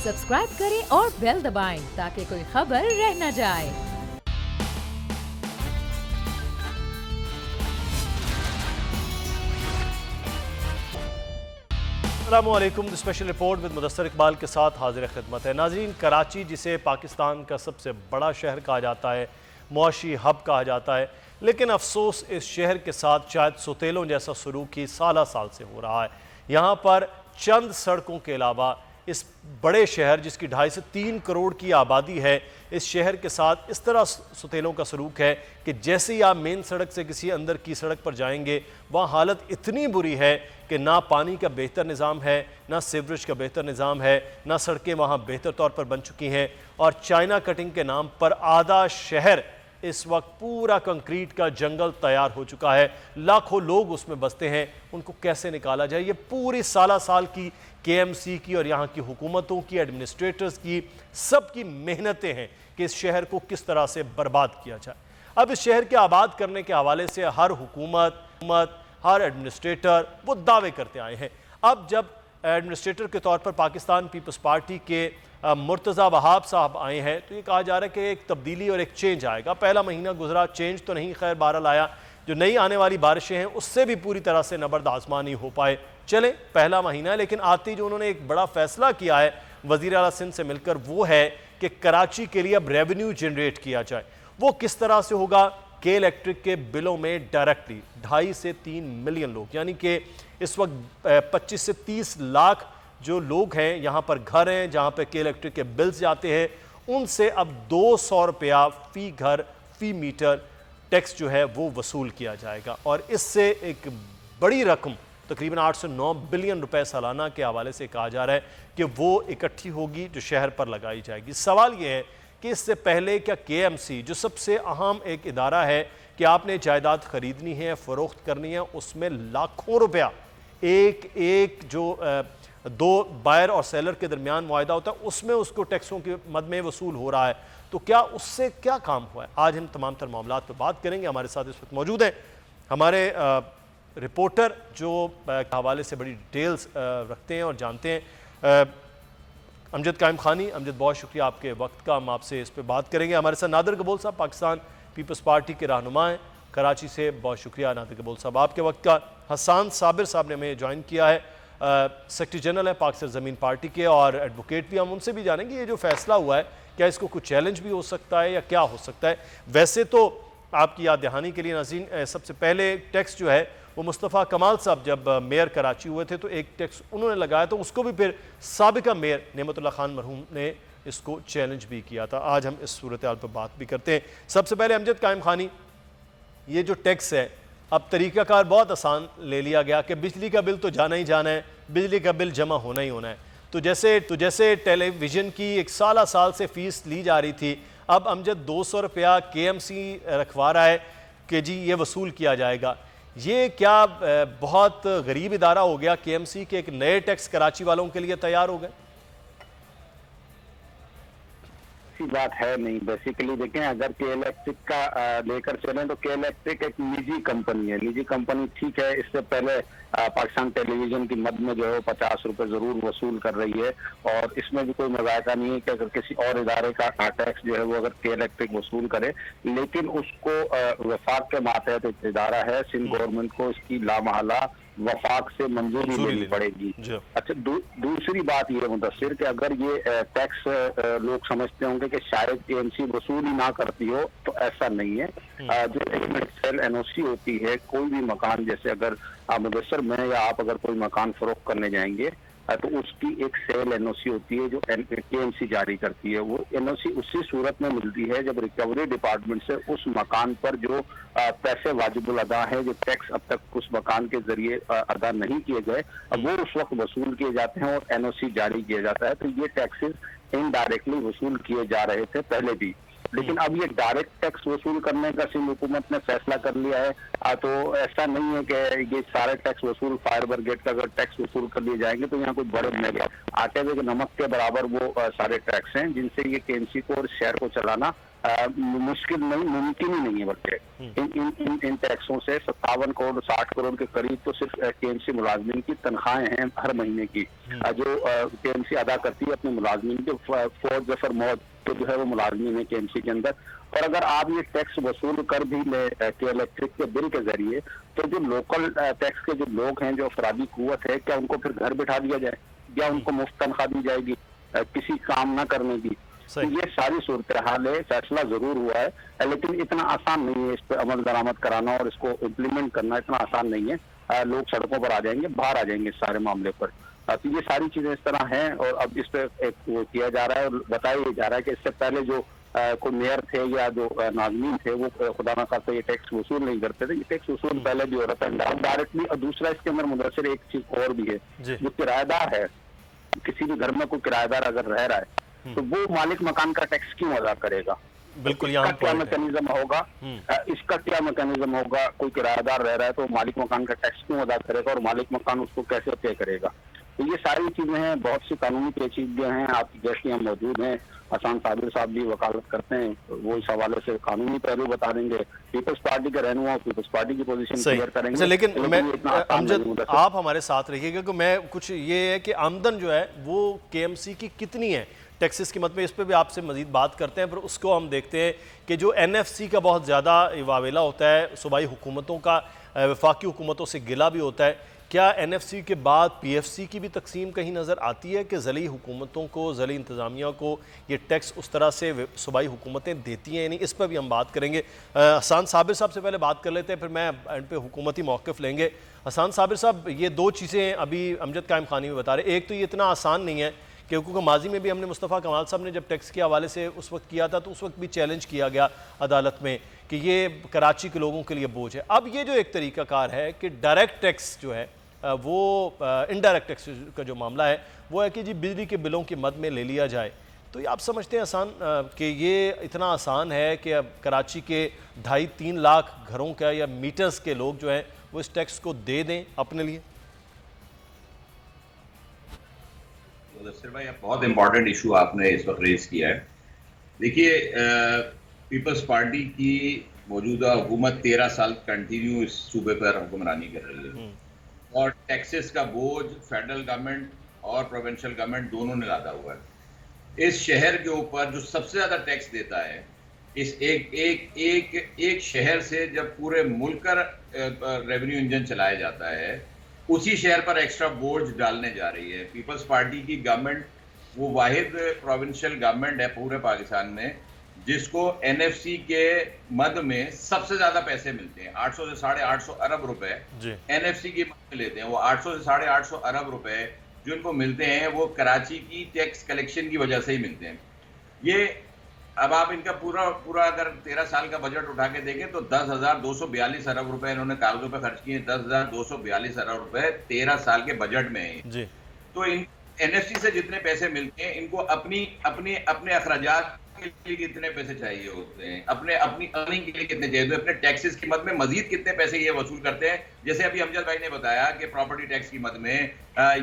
Subscribe करें और bell दबाएं ताकि कोई खबर रह न जाए। अस्सलामुअलैकुम। Special report with Mudassar Iqbal के साथ हाजिर खिदमत है। नाज़रीन, कराची जिसे पाकिस्तान का सबसे बड़ा शहर कहा जाता है, मुआशी हब कहा जाता है, लेकिन अफसोस इस शहर के साथ शायद सुतेलों जैसा सलूक ही साल से हो रहा है। यहाँ पर चंद सड़कों के अलावा इस बड़े शहर जिसकी 2.5 से 3 करोड़ की आबादी है, इस शहर के साथ इस तरह सुतेलों का सलूक है कि जैसे ही आप मेन सड़क से किसी अंदर की सड़क पर जाएंगे वहाँ हालत इतनी बुरी है कि ना पानी का बेहतर निज़ाम है, ना सीवरेज का बेहतर निज़ाम है, ना सड़कें वहाँ बेहतर तौर पर बन चुकी हैं और चाइना कटिंग के नाम पर आधा शहर इस वक्त पूरा कंक्रीट का जंगल तैयार हो चुका है। लाखों लोग उसमें बसते हैं, उनको कैसे निकाला जाए? ये पूरी साल की केएमसी की और यहाँ की हुकूमतों की, एडमिनिस्ट्रेटर्स की, सबकी मेहनतें हैं कि इस शहर को किस तरह से बर्बाद किया जाए। अब इस शहर के आबाद करने के हवाले से हर हुकूमत, हर एडमिनिस्ट्रेटर वो दावे करते आए हैं। अब जब एडमिनिस्ट्रेटर के तौर पर पाकिस्तान पीपल्स पार्टी के मुर्तज़ा वहाब साहब आए हैं तो ये कहा जा रहा है कि एक तब्दीली और एक चेंज आएगा। पहला महीना गुजरा, चेंज तो नहीं खैर बहरहाल आया। जो नई आने वाली बारिशें हैं उससे भी पूरी तरह से नबर्द आज़मा नहीं हो पाए। चले पहला महीना है, लेकिन आती जो उन्होंने एक बड़ा फैसला किया है वज़ीर आला सिंध से मिलकर, वो है कि कराची के लिए अब रेवेन्यू जनरेट किया जाए। वो किस तरह से होगा? के इलेक्ट्रिक के बिलों में डायरेक्टली 2.5 से 3 मिलियन लोग, यानी कि इस वक्त 25 से 30 लाख जो लोग हैं, यहाँ पर घर हैं जहाँ पर के इलेक्ट्रिक के बिल्स जाते हैं, उनसे अब 200 रुपया फ़ी घर फ़ी मीटर टैक्स जो है वो वसूल किया जाएगा और इससे एक बड़ी रकम तकरीबन 8 से 9 बिलियन रुपए सालाना के हवाले से कहा जा रहा है कि वो इकट्ठी होगी जो शहर पर लगाई जाएगी। सवाल ये है कि इससे पहले क्या केएमसी जो सबसे अहम एक इदारा है कि आपने जायदाद खरीदनी है, फ़रोख्त करनी है, उसमें लाखों रुपया एक जो दो बायर और सेलर के दरमियान मुआहदा होता है उसमें उसको टैक्सों के मद में वसूल हो रहा है, तो क्या उससे क्या काम हुआ है? आज हम तमाम तर मामलात पर बात करेंगे। हमारे साथ इस वक्त मौजूद हैं हमारे रिपोर्टर जो हवाले से बड़ी डिटेल्स रखते हैं और जानते हैं। अमजद कायम खानी। अमजद, बहुत शुक्रिया आपके वक्त का, हम आपसे इस पर बात करेंगे। हमारे साथ नादिर कबूल साहब, पाकिस्तान पीपल्स पार्टी के रहनुमा हैं कराची से, बहुत शुक्रिया नादिर कबूल साहब आपके वक्त का। हसन साबिर साहब ने हमें ज्वाइन किया है, सेक्रेटरी जनरल है पाक सरजमीन पार्टी के और एडवोकेट भी। हम उनसे भी जानेंगे ये जो फैसला हुआ है क्या इसको कुछ चैलेंज भी हो सकता है या क्या हो सकता है। वैसे तो आपकी याद दहानी के लिए नाज़रीन, सबसे पहले टैक्स जो है वो मुस्तफ़ा कमाल साहब जब मेयर कराची हुए थे तो एक टैक्स उन्होंने लगाया, तो उसको भी फिर साबिका मेयर नेमतुल्लाह खान मरहूम ने इसको चैलेंज भी किया था। आज हम इस सूरत हाल पर बात भी करते हैं। सबसे पहले अमजद कायम खानी, ये जो टैक्स है अब तरीक़ाकार बहुत आसान ले लिया गया कि बिजली का बिल तो जाना ही जाना है, बिजली का बिल जमा होना ही होना है। तो जैसे टेलीविज़न की एक साल से फ़ीस ली जा रही थी, अब अमजद 200 रुपया केएमसी रखवा रहा है कि जी ये वसूल किया जाएगा। ये क्या बहुत गरीब इदारा हो गया केएमसी के एक नए टैक्स कराची वालों के लिए तैयार हो गए? बात है नहीं। बेसिकली देखें, अगर के इलेक्ट्रिक का लेकर चलें तो के इलेक्ट्रिक एक निजी कंपनी है। निजी कंपनी ठीक है, इससे पहले पाकिस्तान टेलीविजन की मद में जो है 50 रुपए जरूर वसूल कर रही है और इसमें भी कोई मजाका नहीं है कि अगर किसी और इदारे का टैक्स जो है वो अगर के इलेक्ट्रिक वसूल करे, लेकिन उसको वफाक के मातहत एक इदारा है, सिंध गवर्नमेंट को इसकी लामहला वफाक से मंजूरी लेनी पड़ेगी। अच्छा, दूसरी बात ये मुदस्सिर कि अगर ये टैक्स लोग समझते होंगे कि शायद केएमसी वसूल ही ना करती हो, तो ऐसा नहीं है। जो सेल एनओसी होती है, कोई भी मकान, जैसे अगर मुदस्सिर मैं या आप अगर कोई मकान फरोख्त करने जाएंगे तो उसकी एक सेल एनओसी होती है जो केएमसी जारी करती है। वो एनओसी उसी सूरत में मिलती है जब रिकवरी डिपार्टमेंट से उस मकान पर जो पैसे वाजिबुल अदा है, जो टैक्स अब तक उस मकान के जरिए अदा नहीं किए गए, वो उस वक्त वसूल किए जाते हैं और एनओसी जारी किया जाता है। तो ये टैक्सेस इनडायरेक्टली वसूल किए जा रहे थे पहले भी, लेकिन अब ये डायरेक्ट टैक्स वसूल करने का सिंध हुकूमत ने फैसला कर लिया है। तो ऐसा नहीं है कि ये सारे टैक्स वसूल फायर ब्रिगेड का अगर टैक्स वसूल कर लिए जाएंगे तो यहाँ कोई बड़े नहीं, आटे में नमक के बराबर वो सारे टैक्स हैं जिनसे ये केएमसी को और शहर को चलाना मुश्किल नहीं, मुमकिन ही नहीं है। बल्कि इन टैक्सों से 57 करोड़ 60 करोड़ के करीब तो सिर्फ केएमसी मुलाजमीन की तनख्वाहें हैं हर महीने की, जो केएमसी अदा करती है अपने मुलाजमीन के फौज जफर मौत तो जो है वो मुलाजमीन है केएमसी के अंदर। और अगर आप ये टैक्स वसूल कर भी ले के इलेक्ट्रिक के बिल के जरिए, तो जो लोकल टैक्स के जो लोग हैं, जो अफरादी कुव्वत है, क्या उनको फिर घर बिठा दिया जाए या उनको मुफ्त तनख्वाह दी जाएगी किसी काम न करने की? तो ये सारी सूरत हाल है। फैसला जरूर हुआ है लेकिन इतना आसान नहीं है इस पर अमल दरामद कराना और इसको इम्प्लीमेंट करना इतना आसान नहीं है। लोग सड़कों पर आ जाएंगे, बाहर आ जाएंगे इस सारे मामले पर। तो ये सारी चीजें इस तरह हैं और अब इस पर एक वो किया जा रहा है और बताया जा रहा है कि इससे पहले जो कोई मेयर थे या जो नाज़मीन थे वो खुदा ना खास्ता ये टैक्स वसूल नहीं करते थे। ये टैक्स वसूल पहले भी हो रहा था डायरेक्टली। और दूसरा इसके अंदर मुदस्सिर एक चीज और भी है, जो किराएदार है, किसी भी घर में कोई किराएदार अगर रह रहा है तो वो मालिक मकान का टैक्स क्यों अदा करेगा? बिल्कुल, इसका क्या मैकेनिज्म होगा? इसका क्या मैकेनिज्म होगा? कोई किराएदार रह रहा है तो मालिक मकान का टैक्स क्यों अदा करेगा और मालिक मकान उसको कैसे पे करेगा? तो ये सारी चीजें हैं, बहुत सी कानूनी पेचीदगियां हैं। आपकी गेस्ट यहाँ मौजूद हैं, हसन साबिर साहब भी वकालत करते हैं, वो इस हवाले से कानूनी पहलू बता देंगे। पीपल्स पार्टी के रहनुमा पीपल्स पार्टी की पोजीशन क्लियर करेंगे। लेकिन मैं अमजद आप हमारे साथ रहिए, क्योंकि मैं कुछ ये है कि आमदन जो है वो केएमसी की कितनी है टैक्सेस की मद में, इस पर भी आपसे मजीद बात करते हैं। पर उसको हम देखते हैं कि जो एनएफसी का बहुत ज़्यादा वावेला होता है, सूबाई हुकूमतों का वफाकी हुकूमतों से गिला भी होता है, क्या एनएफसी के बाद पीएफसी की भी तकसीम कहीं नज़र आती है कि ज़ली हुकूमतों को, ज़ली इंतज़ामिया को ये टैक्स उस तरह से सूबाई हुकूमतें देती हैं? नहीं, इस पर भी हम बात करेंगे। हसन साबिर साहब से पहले बात कर लेते हैं, फिर मैं एंड पे हुकूमती मौक़िफ़ लेंगे। हसन साबिर साहब, ये दो चीज़ें अभी अमजद कायम खानी में बता रहे, एक तो ये इतना आसान नहीं है क्योंकि माजी में भी हमने मुस्तफ़ा कमाल साहब ने जब टैक्स के हवाले से उस वक्त किया था तो उस वक्त भी चैलेंज किया गया अदालत में कि ये कराची के लोगों के लिए बोझ है। अब ये जो एक तरीक़ाकार है कि डायरेक्ट टैक्स जो है वो इनडायरेक्ट टैक्स का जो मामला है वो है कि जी बिजली के बिलों की मद में ले लिया जाए, तो ये आप समझते हैं आसान कि ये इतना आसान है कि अब कराची के 2.5-3 लाख घरों का या मीटर्स के लोग जो हैं वो इस टैक्स को दे दें अपने लिए? मुदस्सिर भाई, बहुत इंपॉर्टेंट इशू आपने इस वक्त रेज किया है। देखिए, पीपल्स पार्टी की मौजूदा हुकूमत 13 साल कंटिन्यू इस सूबे पर हुक्मरानी कर रही है और टैक्सेस का बोझ फेडरल गवर्नमेंट और प्रोविंशियल गवर्नमेंट दोनों ने लादा हुआ है। इस शहर के ऊपर जो सबसे ज्यादा टैक्स देता है, इस एक शहर से जब पूरे मुल्क का रेवेन्यू इंजन चलाया जाता है, उसी शहर पर एक्स्ट्रा बोझ डालने जा रही है। पीपल्स पार्टी की गवर्नमेंट वो वाहिद प्रोविंशियल गवर्नमेंट है पूरे पाकिस्तान में जिसको एनएफसी के मद में सबसे ज्यादा पैसे मिलते हैं। 800 से 850 अरब रुपए एनएफसी की मद में लेते हैं। वो 800 से 850 अरब रुपए जो इनको मिलते हैं वो कराची की टैक्स कलेक्शन की वजह से ही मिलते हैं। ये अब आप इनका पूरा अगर 13 साल का बजट उठा के देखें तो 10,242 अरब रुपए इन्होंने कागजों पर खर्च किए। 10,242 अरब रुपए 13 साल के बजट में है। तो इन एनएफसी से जितने पैसे मिलते हैं, इनको अपने अखराजात के लिए कितने पैसे चाहिए होते हैं, अपनी अर्निंग के लिए कितने चाहिए, अपने टैक्सेस की मद में मजीद कितने पैसे ये वसूल करते हैं। जैसे अभी अमजद भाई ने बताया कि प्रॉपर्टी टैक्स की मद में,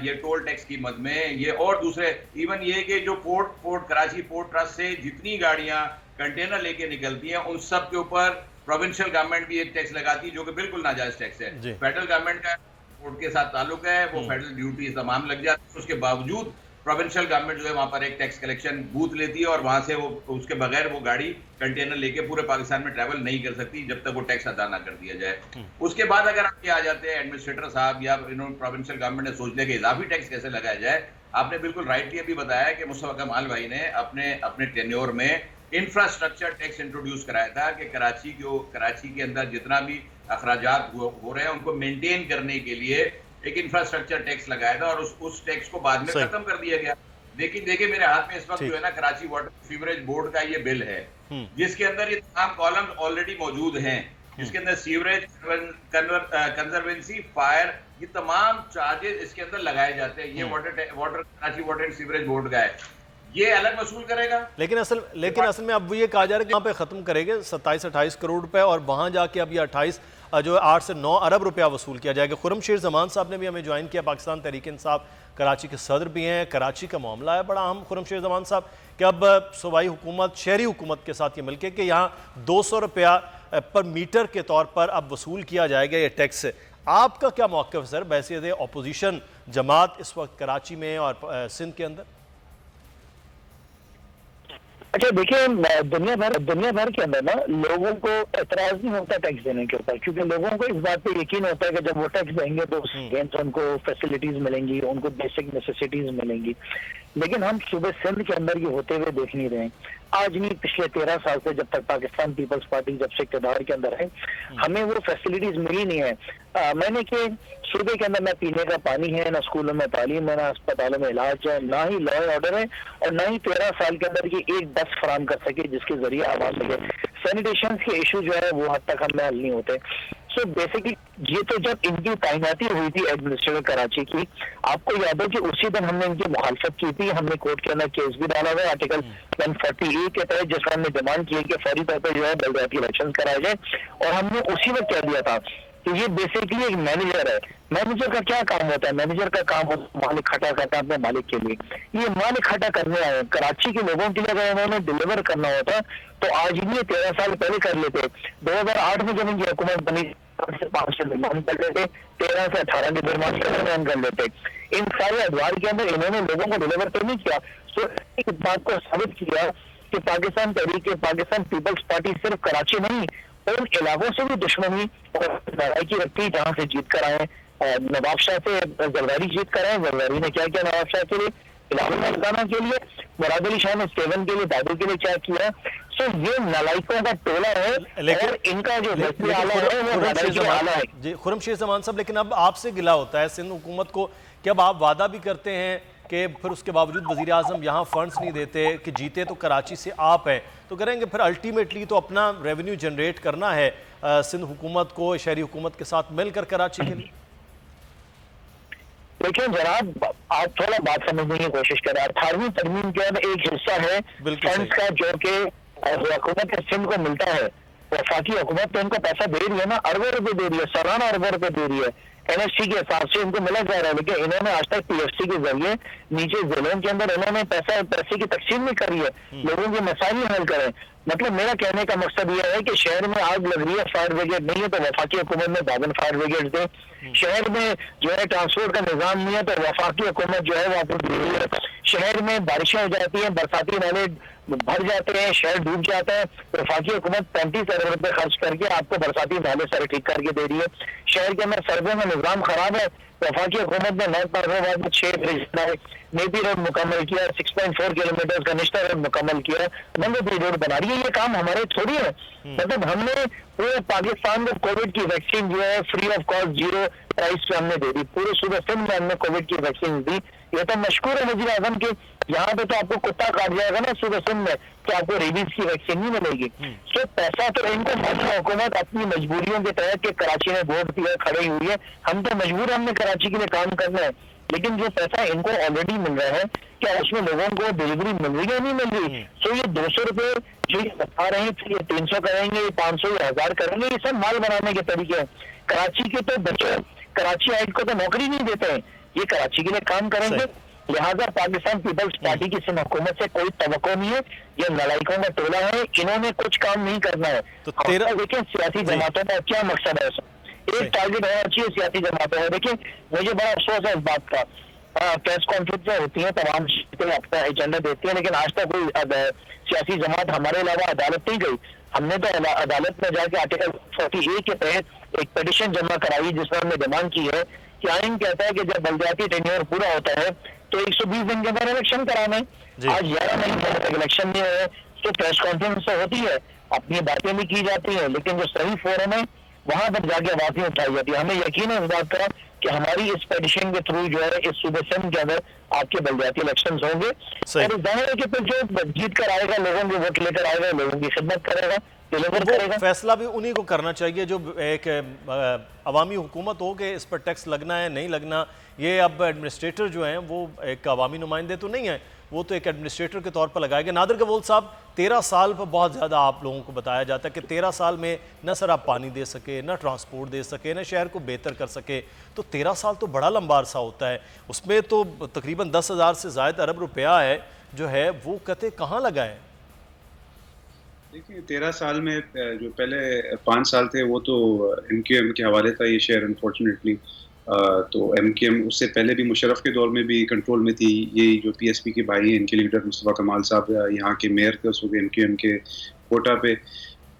ये टोल टैक्स की मद में, ये और दूसरे इवन ये कि जो पोर्ट कराची पोर्ट ट्रस्ट से जितनी गाड़ियां कंटेनर लेके निकलती हैं उन सब के ऊपर प्रोविंशियल गवर्नमेंट भी एक टैक्स लगाती है जो कि बिल्कुल नाजायज टैक्स है। फेडरल गवर्नमेंट का पोर्ट के साथ ताल्लुक है, वो फेडरल ड्यूटी तमाम लग जाती है, उसके बावजूद प्रोविंशियल गवर्नमेंट जो है वहां पर एक टैक्स कलेक्शन बूथ लेती है और वहां से वो उसके बगैर वो गाड़ी कंटेनर लेके पूरे पाकिस्तान में ट्रैवल नहीं कर सकती जब तक वो टैक्स अदा ना कर दिया जाए। उसके बाद अगर आप ये आ जाते हैं एडमिनिस्ट्रेटर साहब या इन्होंने प्रोविंशियल गवर्नमेंट ने सोच लिया कि इजाफी टैक्स कैसे लगाया जाए। आपने बिल्कुल राइटली अभी बताया कि मुस्तफा कमाल भाई ने अपने टेन्योर में इंफ्रास्ट्रक्चर टैक्स इंट्रोड्यूस कराया था कि कराची के अंदर जितना भी अखराजात हो रहे हैं उनको मेंटेन करने के लिए एक इंफ्रास्ट्रक्चर टैक्स लगाया था और उस टैक्स को बाद में खत्म कर दिया गया। देखिए मेरे हाथ में इस वक्त जो है ना कराची वाटर सीवरेज बोर्ड का ये बिल है जिसके अंदर ये तमाम कॉलम्स ऑलरेडी मौजूद हैं, जिसके अंदर सीवरेज, कंजर्वेंसी, फायर, ये तमाम चार्जेस इसके अंदर लगाए जाते हैं। ये Karachi water and sewerage board का है, ये अलग वसूल करेगा। लेकिन असल में अब ये कहा जा रहा है कि यहाँ पे खत्म करेंगे 27-28 करोड़ रुपए और वहां जाके अब ये 28 जो 8 से 9 अरब रुपया वसूल किया जाएगा। खुर्रमशेर जमान साहब ने भी हमें ज्वाइन किया, पाकिस्तान तहरीक इंसाफ कराची के सदर भी हैं। कराची का मामला है बड़ा अहम खुर्रमशेर जमान साहब कि अब सूबाई हुकूमत शहरी हुकूमत के साथ ये मिलकर कि यहाँ 200 रुपया पर मीटर के तौर पर अब वसूल किया जाएगा ये टैक्स। आपका क्या मौक़िफ़ है सर बहसीत अपोजिशन जमात इस वक्त कराची में और सिंध के अंदर? अच्छा देखिए, दुनिया भर के अंदर ना लोगों को एतराज नहीं होता टैक्स देने के ऊपर, क्योंकि लोगों को इस बात पे यकीन होता है कि जब वो टैक्स देंगे तो उसके उनको फैसिलिटीज मिलेंगी, उनको बेसिक नेसेसिटीज मिलेंगी। लेकिन हम सुबह सिंध के अंदर ये होते हुए देख नहीं रहे। आज नहीं, पिछले 13 साल से जब तक पाकिस्तान पीपल्स पार्टी जब से इक़्तिदार के अंदर है, हमें वो फैसिलिटीज मिली नहीं है। मैंने कि सूबे के अंदर ना पीने का पानी है, ना स्कूलों में तालीम है, ना अस्पतालों में इलाज है, ना ही लॉ एंड ऑर्डर है, और ना ही 13 साल के अंदर की एक बस फराम कर सके जिसके जरिए आवाज लगे। सैनिटेशन के इशू जो है वो हद तक हमें हल नहीं होते। सो बेसिकली ये तो जब इनकी तैनाती हुई थी एडमिनिस्ट्रेटर कराची की, आपको याद है कि उसी दिन हमने इनकी मुखालफत की थी। हमने कोर्ट के अंदर केस भी डाला हुआ आर्टिकल 140A के तहत, जिसमें हमने डिमांड की कि फौरी तौर पर जो है बलदियाती इलेक्शन कराए जाए। और हमने उसी वक्त कह दिया था कि ये बेसिकली एक मैनेजर है। मैनेजर का क्या काम होता है? मैनेजर का काम होता है माल इकट्ठा करना अपने मालिक के लिए। ये माल इकट्ठा करने आए कराची के लोगों के लिए, अगर उन्होंने डिलीवर करना होता तो आज ही 13 साल पहले कर लेते। 2008 में जब इनकी हुकूमत बनी 5 से निर्माण कर लेते, 13 से 18 के निर्माण कर लेते। इन सारे अदवार के अंदर इन्होंने लोगों को डिलीवर तो नहीं किया। तो इस बात को साबित किया कि पाकिस्तान पीपल्स पार्टी सिर्फ कराची नहीं, उन इलाकों से भी दुश्मनी और लड़ाई की रखती जहाँ से जीत कर आए। नवाब शाह से जरदारी जीत कर आए। जरदारी ने क्या किया नवाब शाह के लिए, इलाका मर्दाना के लिए, मुराद अली शाह ने स्टेवन के लिए, दादू के लिए क्या किया। सो ये नालायकों का टोला है, और इनका जो वज़ीर आला है वो नालायकी आला है। जी खुर्रमशेर जमान साहब, लेकिन अब आपसे गिला होता है सिंध हुकूमत को कि अब आप वादा भी करते हैं कि फिर उसके बावजूद वज़ीर आज़म यहाँ फंड्स नहीं देते, कि जीते तो कराची से आप हैं, तो करेंगे फिर अल्टीमेटली तो अपना रेवेन्यू जनरेट करना है सिंध हुकूमत को शहरी हुकूमत के साथ मिलकर कराची के लिए। देखिए जनाब, आप थोड़ा बात समझने की कोशिश करें। 18वीं तरमीम के अंदर एक हिस्सा है फंड्स का जो कि हुकूमत सिंध को मिलता है। वफाकी हुकूमत तो इनको पैसा दे रही है ना, अरबों रुपए दे रही है, सालाना अरबों रुपए दे रही है। NSC के हिसाब से इनको मिला जा रहा है, लेकिन इन्होंने आज तक PFC के जरिए नीचे जिलों के अंदर इन्होंने पैसे की तकसीम नहीं करी है, लोगों के मसाइल हल करें। मतलब मेरा कहने का मकसद यह है कि शहर में आग लग रही है, फायर ब्रिगेड नहीं है तो वफाकी हुकूमत में बागन फायर ब्रिगेड दे। शहर में जो है ट्रांसपोर्ट का निजाम नहीं है तो वफाकी हुकूमत जो है वो आपको दे रही है। शहर में बारिशें हो जाती हैं, बरसाती नाले भर जाते हैं, शहर डूब जाता है, वफाकी हुकूमत 35 अरब रुपए खर्च करके आपको बरसाती नाले सर ठीक करके दे रही है। शहर के अंदर सड़कों का निजाम खराब है, वफाकी हुकूमत ने नॉर्थ पार्कोबाद में 6 ब्रिज बनाए, नेपी रोड मुकम्मल किया, 6.4 किलोमीटर का निश्ता रोड मुकम्मल किया, नंगोपी रोड बना रही है। ये काम हमारे थोड़ी है। मतलब हमने पूरे पाकिस्तान को कोविड की वैक्सीन जो है फ्री ऑफ कॉस्ट 0 प्राइस पे हमने दे दी। पूरे सूबे सिंध में हमने कोविड की वैक्सीन दी। ये तो मशहूर है वज़ीर आज़म के, यहाँ पे तो आपको कुत्ता काट जाएगा ना सूबे सिंध में, तो आपको रेबीज की वैक्सीन नहीं मिलेगी। तो पैसा तो इनको हुकूमत अपनी मजबूरियों के तहत के कराची में वोट दिया खड़ी हुई है, हम तो मजबूर हमने कराची के लिए काम करना है। लेकिन जो पैसा इनको ऑलरेडी मिल रहा है, क्या उसमें लोगों को डिलीवरी मिल रही है नहीं मिल रही? तो ये 200 रुपए जो ये बता रहे हैं, ये 300 करेंगे, ये 500, ये 1000 करेंगे, ये सब माल बनाने के तरीके हैं। कराची के तो बच्चे कराची आइट को तो नौकरी नहीं देते हैं, ये कराची के लिए काम करेंगे। लिहाजा पाकिस्तान पीपल्स पार्टी की सिंध हुकूमत से कोई तवक्को नहीं है। ये नलायकों का टोला है, इन्होंने कुछ काम नहीं करना है। तो देखिए सियासी जमातों का क्या मकसद है, एक टारगेट होना चाहिए सियासी जमातों का। देखिए मुझे बड़ा अफसोस है इस बात का, प्रेस कॉन्फ्रेंस होती है, तमाम अपना एजेंडा देती है, लेकिन आज तक कोई सियासी जमात हमारे अलावा अदालत नहीं गई। हमने तो अदालत में जाके आर्टिकल 40A के तहत एक पिटीशन जमा कराई, जिसमें हमने डिमांड की है कि आइन कहता है कि जब बलदियाती टेन्योर पूरा होता है तो 120 दिन के अंदर इलेक्शन कराना है। आज 11 महीने तक इलेक्शन नहीं हुए, तो प्रेस कॉन्फ्रेंस तो होती है, अपनी बातें भी की जाती है, लेकिन जो सही फोरम है वहां पर जाके आवाजें उठाई जाती है। हमें यकीन है इस बात का कि हमारी इस पेटिशन के थ्रू जो है इस सूबे सिंध के अंदर आपके बलदियाती इलेक्शन होंगे, और जाहिर है कि फिर जो जीत कर आएगा, लोगों के वोट लेकर आएगा, लोगों की खिदमत करेगा, डिलीवर वो करेगा। फैसला भी उन्हीं को करना चाहिए जो एक अवामी हुकूमत हो कि इस पर टैक्स लगना है नहीं लगना। ये अब एडमिनिस्ट्रेटर जो हैं वो एक अवामी नुमाइंदे तो नहीं है, वो तो एक एडमिनिस्ट्रेटर के तौर पर लगाएंगे। नादिर गवोल साहब, 13 साल पर बहुत ज़्यादा आप लोगों को बताया जाता है कि 13 साल में न सर आप पानी दे सके, न ट्रांसपोर्ट दे सके, न शहर को बेहतर कर सके, तो 13 साल तो बड़ा लंबा अरसा होता है। उसमें तो तकरीबन 10,000 से ज़ायद अरब रुपया है जो है वो कहते कहाँ लगाए? देखिए 13 साल में जो पहले 5 साल थे वो तो MQM के हवाले था ये शेयर अनफॉर्चुनेटली। तो MQM उससे पहले भी मुशर्रफ के दौर में भी कंट्रोल में थी। ये जो PSP के भाई हैं इनके लीडर मुस्तफ़ा कमाल साहब यहाँ के मेयर थे उस वक्त MQM के कोटा पे।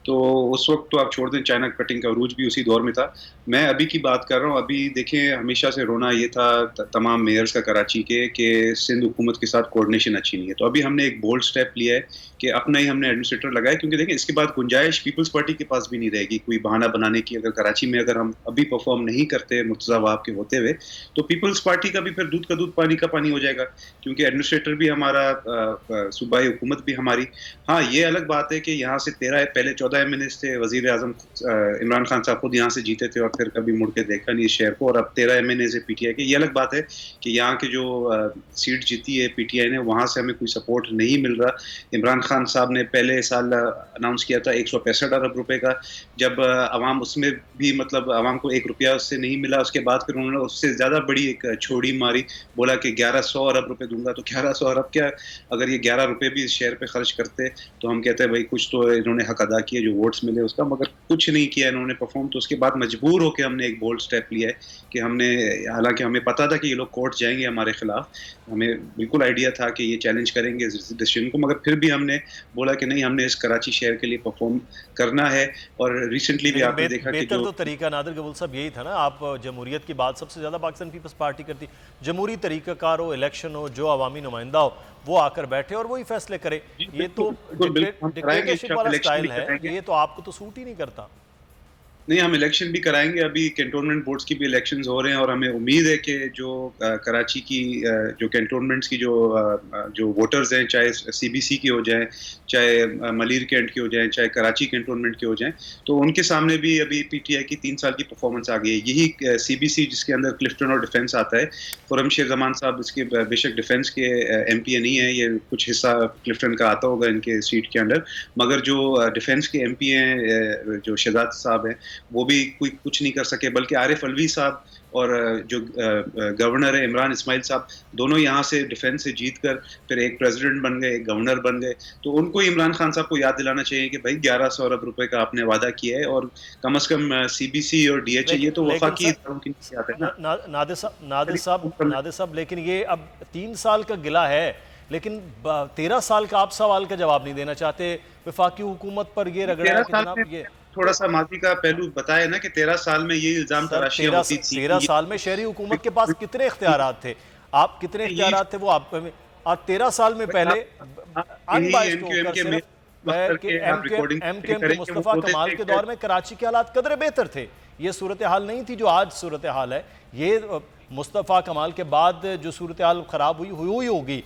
तो उस वक्त तो आप छोड़ दें, चाइना कटिंग का अरूज भी उसी दौर में था। मैं अभी की बात कर रहा हूँ। अभी देखें हमेशा से रोना ये था तमाम मेयर्स का कराची के कि सिंध हुकूमत के साथ कोऑर्डिनेशन अच्छी नहीं है। तो अभी हमने एक बोल्ड स्टेप लिया है कि अपना ही हमने एडमिनिस्ट्रेटर लगाया, क्योंकि देखें इसके बाद गुंजाइश पीपल्स पार्टी के पास भी नहीं रहेगी कोई बहाना बनाने की। अगर कराची में अगर हम अभी परफॉर्म नहीं करते मुर्तज़ा वहाब के होते हुए, तो पीपल्स पार्टी का भी फिर दूध का दूध पानी का पानी हो जाएगा, क्योंकि एडमिनिस्ट्रेटर भी हमारा, सूबाई हुकूमत भी हमारी। हाँ, ये अलग बात है कि यहाँ से 13 पहले 14 MNAs थे। वज़ीर आज़म इमरान खान साहब खुद यहाँ से जीते थे और फिर कभी मुड़ के देखा नहीं इस शहर को। और अब 13 MNAs है PTI के। ये अलग बात है कि यहाँ के जो सीट जीती है PTI ने, वहाँ से हमें कोई सपोर्ट नहीं मिल रहा। इमरान खान साहब ने पहले साल अनाउंस किया था 165 अरब रुपए का, जब अवाम उसमें भी मतलब अवाम को 1 रुपया उससे नहीं मिला। उसके बाद फिर उन्होंने उससे ज़्यादा बड़ी एक छोड़ी मारी, बोला कि 1100 अरब रुपए दूंगा। तो 1100 अरब क्या, अगर ये 11 रुपए भी इस शहर पे खर्च करते तो हम कहते हैं भाई कुछ तो इन्होंने हक अदा किया, जो वोट्स मिले उसका, मगर कुछ नहीं किया इन्होंने परफॉर्म। तो उसके बाद मजबूर होकर हमने एक बोल्ड स्टेप लिया है कि हमने, हालांकि हमें पता था कि ये लोग कोर्ट जाएंगे हमारे खिलाफ, हमें बिल्कुल आइडिया था कि ये चैलेंज करेंगे इस डिसीजन को, मगर फिर भी हमने बोला कि नहीं, हमने इस कराची शहर के लिए परफॉर्म करना है। और रिसेंटली भी आपने देखा कि बेहतर तो तरीका नादिर गवुल साहब यही था ना, आप जमहूरियत की बात सबसे ज़्यादा पाकिस्तान पीपल्स पार्टी करती, जमहूरी तरीक़ाकार हो, इलेक्शन हो, जो अवामी नुमाइंदा हो वो आकर बैठे और वही फैसले करे। ये तो डिक्टेटरशिप वाला स्टाइल है, ये तो आपको तो सूट ही नहीं करता। नहीं, हम इलेक्शन भी कराएंगे। अभी कैंटोनमेंट बोर्ड्स की भी इलेक्शंस हो रहे हैं और हमें उम्मीद है कि जो कराची की जो कैंटोनमेंट्स की जो वोटर्स हैं, चाहे CBC के हो जाएं, चाहे मलीर कैंट के हो जाएं, चाहे कराची कैंटोनमेंट के हो जाएं, तो उनके सामने भी अभी PTI की 3 साल की परफॉर्मेंस आ गई है। यही CBC जिसके अंदर क्लिफ्टन और डिफेंस आता है, खुर्रम शेख जमान साहब इसके बेशक डिफेंस के MP नहीं है, ये कुछ हिस्सा क्लिफ्टन का आता होगा इनके सीट के अंदर, मगर जो डिफेंस के MP हैं जो शहजाद साहब हैं, वो भी कोई कुछ नहीं कर सके। बल्कि आरिफ अलवी साहब और जो गवर्नर है इमरान इस्माइल साहब, दोनों यहाँ से डिफेंस से जीत कर फिर एक प्रेसिडेंट बन गए, एक गवर्नर बन गए। तो उनको इमरान खान साहब को याद दिलाना चाहिए कि भाई 1100 अरब रुपए का आपने वादा किया है, और कम से कम CBC और DHA ये तो वफाकी इदारों की बात है ना। नादिर साहब, लेकिन ये अब 3 साल का गिला है, लेकिन 13 साल का आप सवाल का जवाब नहीं देना चाहते। वफाकी हुकूमत पर ये रगड़ा कि जनाब ये थोड़ा सा माजी का पहलू बताया ना कि 13 साल में ये इल्जाम तराशियां होती थी। 13 साल में शहरी हुकूमत के पास कितने इख्तियारात थे, आप कितने इख्तियारात थे वो आप में, और 13 साल में पहले MQM के मुस्तफ़ा कमाल के दौर में कराची के हालात कदरे बेहतर थे। ये सूरत हाल नहीं थी जो आज सूरत हाल है। ये मुस्तफ़ा कमाल के बाद जो सूरत हाल ख़राब हुई होगी।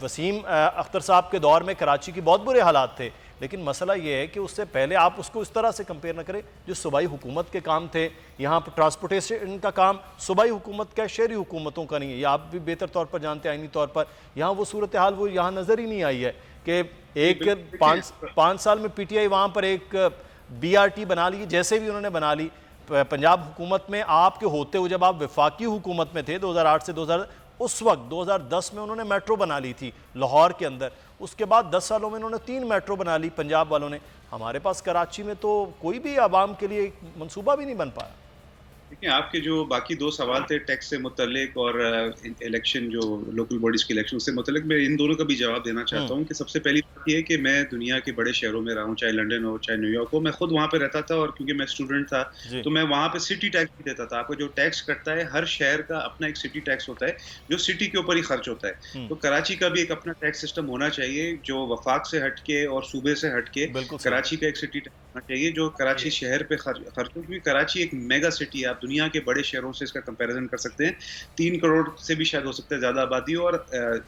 वसीम अख्तर साहब के दौर में कराची की बहुत बुरे हालात थे, लेकिन मसला ये है कि उससे पहले आप उसको इस तरह से कंपेयर ना करें। जो सूबाई हुकूमत के काम थे, यहाँ पर ट्रांसपोर्टेशन का काम सूबाई हुकूमत का, शहरी हुकूमतों का नहीं है। ये आप भी बेहतर तौर पर जानते हैं, आइनी तौर पर यहाँ वो सूरत हाल वो यहाँ नज़र ही नहीं आई है कि एक 5 साल में PTI वहाँ पर एक BRT बना ली, जैसे भी उन्होंने बना ली। पंजाब हुकूमत में आपके होते हुए जब आप वफाकी हुकूमत में थे 2008 से 2000, उस वक्त 2010 में उन्होंने मेट्रो बना ली थी लाहौर के अंदर। उसके बाद 10 सालों में उन्होंने 3 मेट्रो बना ली पंजाब वालों ने। हमारे पास कराची में तो कोई भी आवाम के लिए मंसूबा भी नहीं बन पाया। देखिए, आपके जो बाकी 2 सवाल थे टैक्स से मुतल्लिक और इलेक्शन, जो लोकल बॉडीज़ के इलेक्शन से मुतल्लिक, मैं इन दोनों का भी जवाब देना चाहता हूँ कि सबसे पहली बात ये है कि मैं दुनिया के बड़े शहरों में रहा हूँ, चाहे लंदन हो चाहे न्यूयॉर्क हो। मैं खुद वहाँ पे रहता था, और क्योंकि मैं स्टूडेंट था तो मैं वहाँ पे सिटी टैक्स भी देता था। आपको जो टैक्स कटता है, हर शहर का अपना एक सिटी टैक्स होता है जो सिटी के ऊपर ही खर्च होता है। तो कराची का भी एक अपना टैक्स सिस्टम होना चाहिए जो वफाक से हटके और सूबे से हटके कराची का एक सिटी टैक्स होना चाहिए जो कराची शहर पे खर्च हो, क्योंकि कराची एक मेगा सिटी है। आप दुनिया के बड़े शहरों से इसका कंपैरिजन कर सकते हैं। 3 करोड़ से भी शायद हो सकता है ज़्यादा आबादी हो। और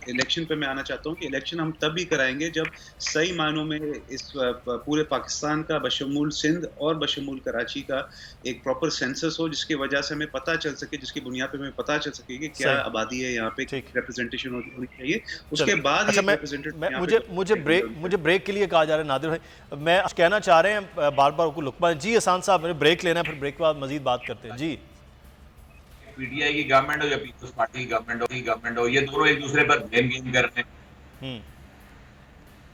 इलेक्शन पे मैं आना चाहता हूँ कि इलेक्शन हम तब भी कराएंगे जब सही मायनों में इस पूरे पाकिस्तान का बशमूल सिंध और बशमूल कराची का एक प्रॉपर सेंसस हो, जिसकी वजह से हमें पता चल सके, जिसकी बुनियाद पे हमें पता चल सके कि क्या आबादी है यहाँ पे, रिप्रेजेंटेशन होनी चाहिए। उसके बाद मुझे ब्रेक के लिए कहा जा रहा है नादिर भाई, मैं कहना चाह रहे हैं बार बार लुकमा जी, एहसान साहब मुझे ब्रेक लेना है, फिर ब्रेक के बाद मजीद बात करते हैं जी। पीटीआई की गवर्नमेंट हो या पीपल्स पार्टी की गवर्नमेंट हो, ये दोनों एक दूसरे पर ब्लेम गेम कर रहे हैं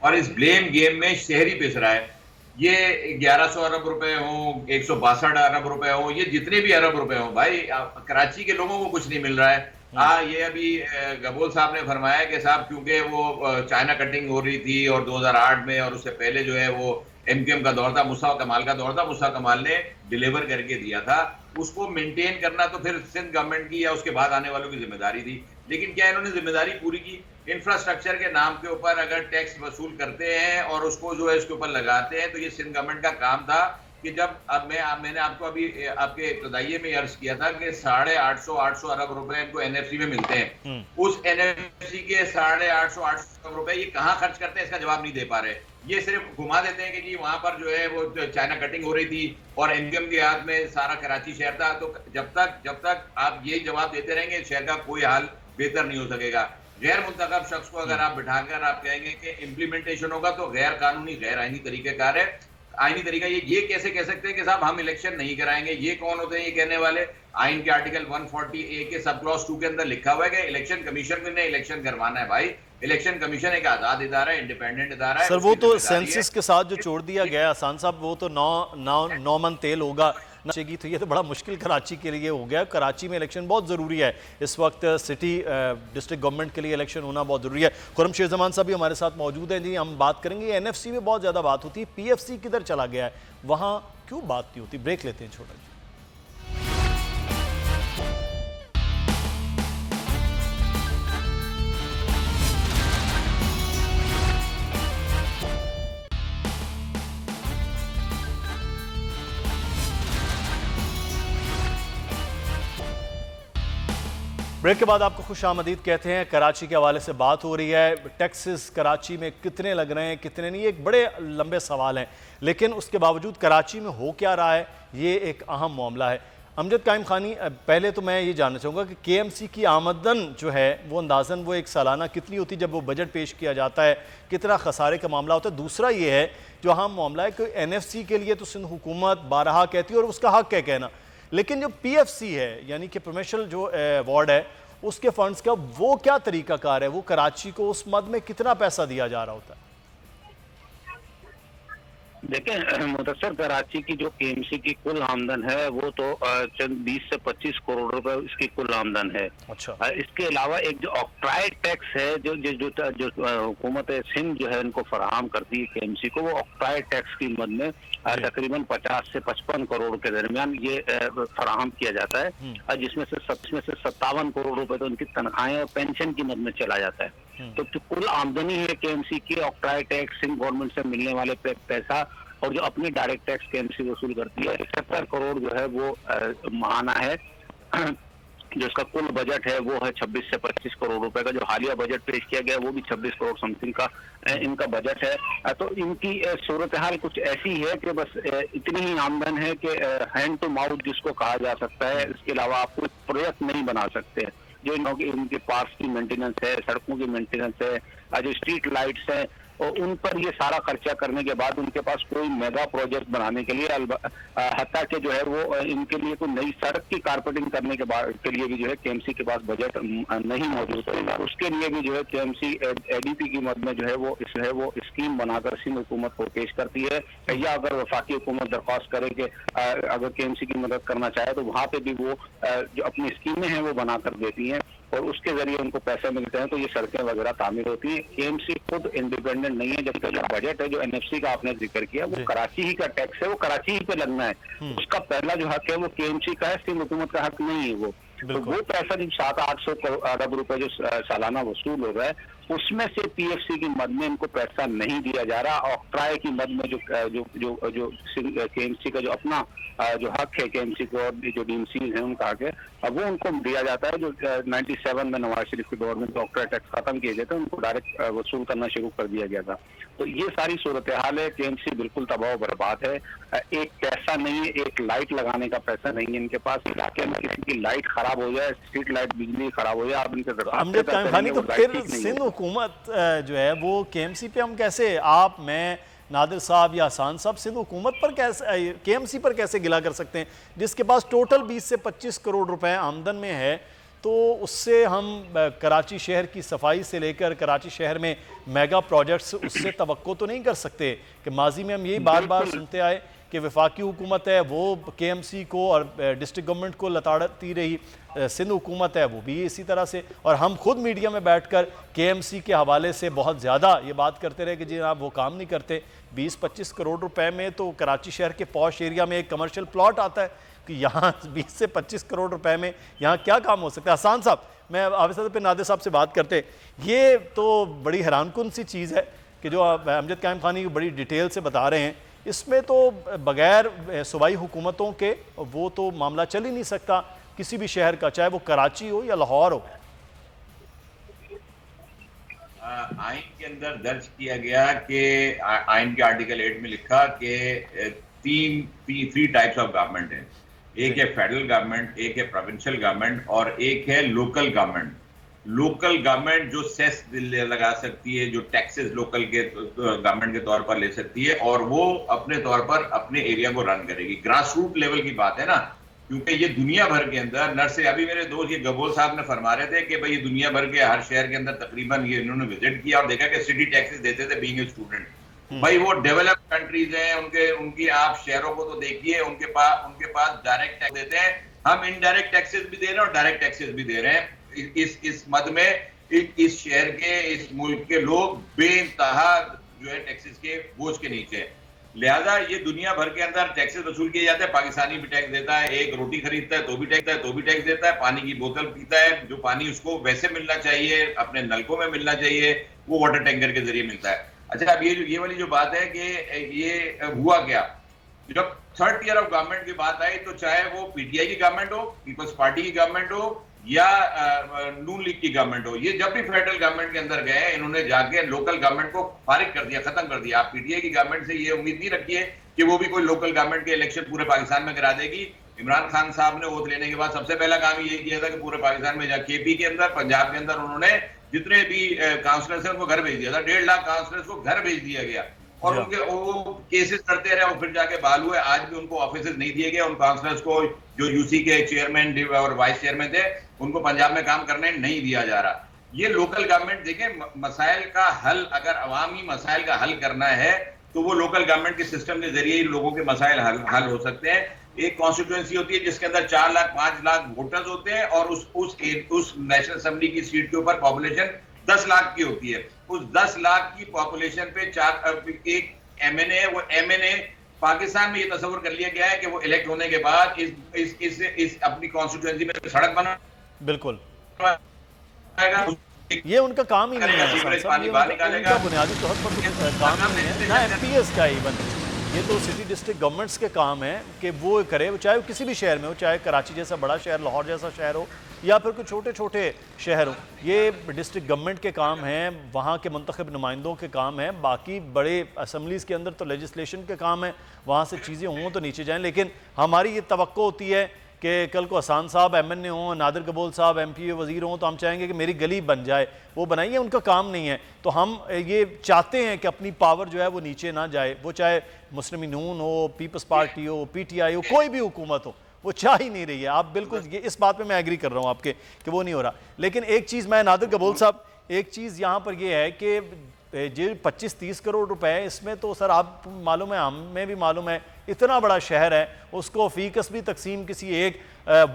और इस ब्लेम गेम में शहरी पिस रहा है। ये 1100 अरब रुपए हो, 162 अरब रुपए हो, ये जितने भी अरब रुपए हो भाई, कराची के लोगों को कुछ नहीं मिल रहा है। ये अभी गबोल साहब ने फरमाया कि साहब क्योंकि वो चाइना कटिंग हो रही थी और 2008 में और उससे पहले जो है वो एमकेएम का दौर था, मूसा कमाल का दौर था, मूसा कमाल ने डिलीवर करके दिया था, उसको मेंटेन करना तो फिर सिंध गवर्नमेंट की या उसके बाद आने वालों की जिम्मेदारी थी। लेकिन क्या इन्होंने जिम्मेदारी पूरी की? इंफ्रास्ट्रक्चर के नाम के ऊपर अगर टैक्स वसूल करते हैं और उसको जो है इसके ऊपर लगाते हैं, तो ये सिंध गवर्नमेंट का काम था कि जब मैंने आपको अभी आपके इब्तदाइये में अर्ज किया था कि 850 अरब रुपए इनको एनएफसी में मिलते हैं, उस एनएफसी के 850 अरब रुपए ये कहाँ खर्च करते हैं, इसका जवाब नहीं दे पा रहे। ये सिर्फ घुमा देते हैं कि जी वहां पर जो है वो चाइना कटिंग हो रही थी और एमकेएम के हाथ में सारा कराची शहर था। तो जब तक आप ये जवाब देते रहेंगे, शहर का कोई हाल बेहतर नहीं हो सकेगा। गैर मुंतखब शख्स को अगर आप बिठाकर आप कहेंगे कि इम्प्लीमेंटेशन होगा तो गैर कानूनी गैर आईनी तरीकेकार है। आईनी तरीका ये कैसे कह सकते हैं कि साहब हम इलेक्शन नहीं कराएंगे? ये कौन होते हैं ये कहने वाले? आइन के आर्टिकल 140A के सब क्लॉज 2 के अंदर लिखा हुआ है कि इलेक्शन कमीशन ने इलेक्शन करवाना है। भाई इलेक्शन कमीशन एक आजाद इदारा है, इंडिपेंडेंट इदारा है। सर वो तो सेंसस के साथ जो छोड़ दिया गया आसान साहब, वो तो 9 मन तेल होगा नशेगी, तो ये तो बड़ा मुश्किल कराची के लिए हो गया। कराची में इलेक्शन बहुत ज़रूरी है इस वक्त, सिटी डिस्ट्रिक्ट गवर्नमेंट के लिए इलेक्शन होना बहुत ज़रूरी है। खुरम शेर जमान साहब भी हमारे साथ मौजूद हैं जी। हम बात करेंगे एनएफसी में बहुत ज़्यादा बात होती है, पीएफसी किधर चला गया है, वहाँ क्यों बात नहीं होती? ब्रेक लेते हैं छोटा जी। ब्रेक के बाद आपको खुश आमदीद कहते हैं। कराची के हवाले से बात हो रही है, टैक्सेस कराची में कितने लग रहे हैं कितने नहीं, एक बड़े लंबे सवाल हैं, लेकिन उसके बावजूद कराची में हो क्या रहा है ये एक अहम मामला है। अमजद कायम खानी, पहले तो मैं ये जानना चाहूँगा कि केएमसी की आमदन जो है वो अंदाज़न वो एक सालाना कितनी होती है जब वो बजट पेश किया जाता है, कितना खसारे का मामला होता है? दूसरा ये है जो अहम मामला है कि एनएफसी के लिए तो सिंध हुकूमत बारहा कहती है और उसका हक है कहना, लेकिन जो पीएफसी है यानी कि प्रोमेशल जो वार्ड है उसके फंड्स का वो क्या तरीकाकार है? वो कराची को उस मद में कितना पैसा दिया जा रहा होता है? देखें मुदस्सर, कराची की जो केएमसी की कुल आमदन है वो तो 20 से 25 करोड़ रुपए इसकी कुल आमदन है। अच्छा। इसके अलावा एक जो ऑक्ट्राय टैक्स है जो हुकूमत सिंध जो है इनको फराहम करती है केएमसी को, वो ऑक्ट्राय टैक्स की मद में तकरीबन 50 से 55 करोड़ के दरमियान ये फराहम किया जाता है, जिसमें से 57 करोड़ रुपए तो उनकी तनख्वाहें और पेंशन की मद में चला जाता है। तो कुल आमदनी है केएमसी की, ऑक्ट्राय टैक्स, सिंध गवर्नमेंट से मिलने वाले पैसा और जो अपनी डायरेक्ट टैक्स केएमसी वसूल करती है, 71 करोड़ जो है वो माहाना है। जो इसका कुल बजट है वो है 26 से 25 करोड़ रुपए का। जो हालिया बजट पेश किया गया वो भी 26 करोड़ समथिंग का इनका बजट है। तो इनकी सूरत हाल कुछ ऐसी है कि बस इतनी ही आमदन है कि हैंड टू माउथ जिसको कहा जा सकता है, इसके अलावा आप कोई प्रोजेक्ट नहीं बना सकते। जो इनके पार्क्स की मेंटेनेंस है, सड़कों की मेंटेनेंस है, जो स्ट्रीट लाइट्स हैं, और उन पर ये सारा खर्चा करने के बाद उनके पास कोई मेगा प्रोजेक्ट बनाने के लिए हत्ता के जो है वो इनके लिए कोई नई सड़क की कारपेटिंग करने के लिए भी जो है केएमसी के पास बजट नहीं मौजूद है। उसके लिए भी जो है केएमसी एडीपी की मद में जो है वो स्कीम बनाकर सिंध हुकूमत को पेश करती है, या अगर वफाकी हुकूमत दरख्वास्त करे कि अगर केएमसी की मदद करना चाहे तो वहाँ पे भी वो जो अपनी स्कीमें हैं वो बनाकर देती हैं और उसके जरिए उनको पैसे मिलते हैं, तो ये सड़कें वगैरह तामीर होती है। केएमसी खुद इंडिपेंडेंट नहीं है, जबकि जो बजट है जो एनएफसी का आपने जिक्र किया वो कराची ही का टैक्स है, वो कराची ही पे लगना है। उसका पहला जो हक है वो केएमसी का है, सिंध हुकूमत का हक नहीं है वो। तो वो पैसा जो 700-800 अरब रुपए जो सालाना वसूल हो रहा है उसमें से पीएफसी की मद में इनको पैसा नहीं दिया जा रहा, और ट्राई की मद में जो केएमसी का जो अपना जो हक है केएमसी को और जो डीएमसी है उनका हक है, अब वो उनको दिया जाता है। जो 97 में नवाज शरीफ के दौर में डॉक्टर टैक्स खत्म किए गए थे, उनको डायरेक्ट वसूल करना शुरू कर दिया गया था। तो ये सारी सूरत हाल है। केएमसी बिल्कुल तबाह बर्बाद है। एक पैसा नहीं है, एक लाइट लगाने का पैसा नहीं है इनके पास। इलाके में किसी की लाइट खराब हो जाए, स्ट्रीट लाइट बिजली खराब हो जाए, आप इनके अमजद कायम खानी, तो फिर सिंध हुकूमत जो है वो केएमसी पे हम कैसे, आप, मैं, नादिर साहब या हसान साहब, सिंध हुकूमत पर कैसे, केएमसी पर कैसे गिला कर सकते हैं जिसके पास टोटल 20 से 25 करोड़ रुपए आमदन में है? तो उससे हम कराची शहर की सफाई से लेकर कराची शहर में मेगा प्रोजेक्ट्स, उससे तवक्को तो नहीं कर सकते कि माजी में हम यही बार बार सुनते आए कि वफाकी हुकूमत है वो केएमसी को और डिस्ट्रिक्ट गवर्नमेंट को लताड़ती रही, सिंध हुकूमत है वो भी इसी तरह से, और हम खुद मीडिया में बैठकर केएमसी के हवाले से बहुत ज़्यादा ये बात करते रहे कि जी आप वो काम नहीं करते। 20-25 करोड़ रुपए में तो कराची शहर के पॉश एरिया में एक कमर्शियल प्लॉट आता है कि यहाँ 20 से 25 करोड़ रुपए में यहाँ क्या काम हो सकता है? हसान साहब, मैं आविद पे नादिर साहब से बात करते, ये तो बड़ी हैरानकुन सी चीज़ है कि जो अमजद कायम खानी बड़ी डिटेल से बता रहे हैं, इसमें तो बगैर सूबाई हुकूमतों के वो तो मामला चल ही नहीं सकता किसी भी शहर का, चाहे वो कराची हो या लाहौर हो। आइन के अंदर दर्ज किया गया कि आइन के आर्टिकल 8 में लिखा कि थ्री टाइप्स ऑफ गवर्नमेंट है। एक है फेडरल गवर्नमेंट, एक है प्रोविंशियल गवर्नमेंट और एक है लोकल गवर्नमेंट। लोकल गवर्नमेंट जो सेस लगा सकती है, जो टैक्सेस लोकल के गवर्नमेंट के तौर पर ले सकती है और वो अपने तौर पर अपने एरिया को रन करेगी। ग्रास रूट लेवल की बात है ना, क्योंकि ये दुनिया भर के अंदर नर्से, अभी मेरे दोस्त ये गबोल साहब ने फरमा रहे थे कि भाई ये दुनिया भर के हर शहर के अंदर तकरीबन ये इन्होंने विजिट किया और देखा कि सिटी टैक्सेस देते थे बीइंग ए स्टूडेंट। भाई वो डेवलप्ड कंट्रीज हैं, उनकी आप शहरों को तो देखिए, उनके पास डायरेक्ट टैक्स देते हैं, हम इनडायरेक्ट टैक्सेस भी दे रहे हैं और डायरेक्ट टैक्सेस भी दे रहे हैं। इस मद में इस शहर के, इस मुल्क के लोग बेइंतहा जो है टैक्सेस के बोझ के नीचे। लिहाजा ये दुनिया भर के अंदर टैक्सेस वसूल किए जाते हैं। पाकिस्तानी भी टैक्स देता है, एक रोटी खरीदता है तो भी टैक्स देता है, पानी की बोतल पीता है, जो पानी उसको वैसे मिलना चाहिए, अपने नलकों में मिलना चाहिए, वो वाटर टैंकर के जरिए मिलता है। अच्छा, अब ये वाली जो बात है कि ये हुआ क्या, जब थर्ड टियर ऑफ गवर्नमेंट की बात आई तो चाहे वो पीटीआई की गवर्नमेंट हो, पीपल्स पार्टी की गवर्नमेंट हो या नून लीग की गवर्नमेंट हो, ये जब भी फेडरल गवर्नमेंट के अंदर गए इन्होंने जाके लोकल गवर्नमेंट को फारिग कर दिया, खत्म कर दिया। आप पीटीआई की गवर्नमेंट से ये उम्मीद नहीं रखिए कि वो भी कोई लोकल गवर्नमेंट के इलेक्शन पूरे पाकिस्तान में करा देगी। इमरान खान साहब ने वोट लेने के बाद सबसे पहला काम ये किया था कि पूरे पाकिस्तान में केपी के अंदर, पंजाब के अंदर उन्होंने जितने भी काउंसलर्स हैं उनको घर भेज दिया था। 1.5 लाख काउंसलर्स को घर भेज दिया गया और उनके वो केसेस करते रहे और फिर जाके बहाल हुए। आज भी उनको ऑफिसेज नहीं दिए गए उन काउंसलर्स को, जो यूसी के चेयरमैन और वाइस चेयरमैन थे, उनको पंजाब में काम करने नहीं दिया जा रहा। ये लोकल गवर्नमेंट देखें, मसाइल का हल, अगर अवामी मसाइल का हल करना है तो वो लोकल गवर्नमेंट के सिस्टम के जरिए ही लोगों के मसाइल हल हो सकते हैं। एक कॉन्स्टिट्यूएंसी होती है जिसके अंदर 4 लाख 5 लाख वोटर्स होते हैं और उस नेशनल असेंबली की सीट के ऊपर पॉपुलेशन 10 लाख की होती है। उस 10 लाख की पॉपुलेशन पे एक एमएनए, वो एमएनए पाकिस्तान में ये तस्वर कर लिया गया है कि वो इलेक्ट होने के बाद इस अपनी कॉन्स्टिट्यूएंसी में सड़क बना, बिल्कुल ये उनका काम ही नहीं है, उनका बुनियादी तौर पर तो काम नहीं है ना एमपीएस का। इवन ये तो सिटी डिस्ट्रिक्ट गवर्नमेंट्स के काम है कि वो करे, चाहे वो किसी भी शहर में हो, चाहे कराची जैसा बड़ा शहर, लाहौर जैसा शहर हो या फिर कोई छोटे छोटे शहर हो, ये डिस्ट्रिक्ट गवर्नमेंट के काम हैं, वहाँ के मुंतखब नुमाइंदों के काम हैं। बाकी बड़े असम्बलीज़ के अंदर तो लेजिस्लेशन के काम है, वहाँ से चीज़ें हों तो नीचे जाएँ। लेकिन हमारी ये तवक्को होती है कि कल को हसान साहब एमएनए हों, नादिर गबोल साहब एमपी वज़ीर हों तो हम चाहेंगे कि मेरी गली बन जाए, वो बनाइए, उनका काम नहीं है। तो हम ये चाहते हैं कि अपनी पावर जो है वो नीचे ना जाए, वो चाहे मुस्लिम नून हो, पीपल्स पार्टी हो, पीटीआई हो, कोई भी हुकूमत हो, वो चाह ही नहीं रही है। आप बिल्कुल ये इस बात पे मैं एग्री कर रहा हूँ आपके कि वो नहीं हो रहा। लेकिन एक चीज़ मैं, नादिर गबोल साहब, एक चीज़ यहाँ पर ये है कि जो 25-30 करोड़ रुपए है, इसमें तो सर आप मालूम है, हमें भी मालूम है, इतना बड़ा शहर है, उसको फीकस भी तकसीम किसी एक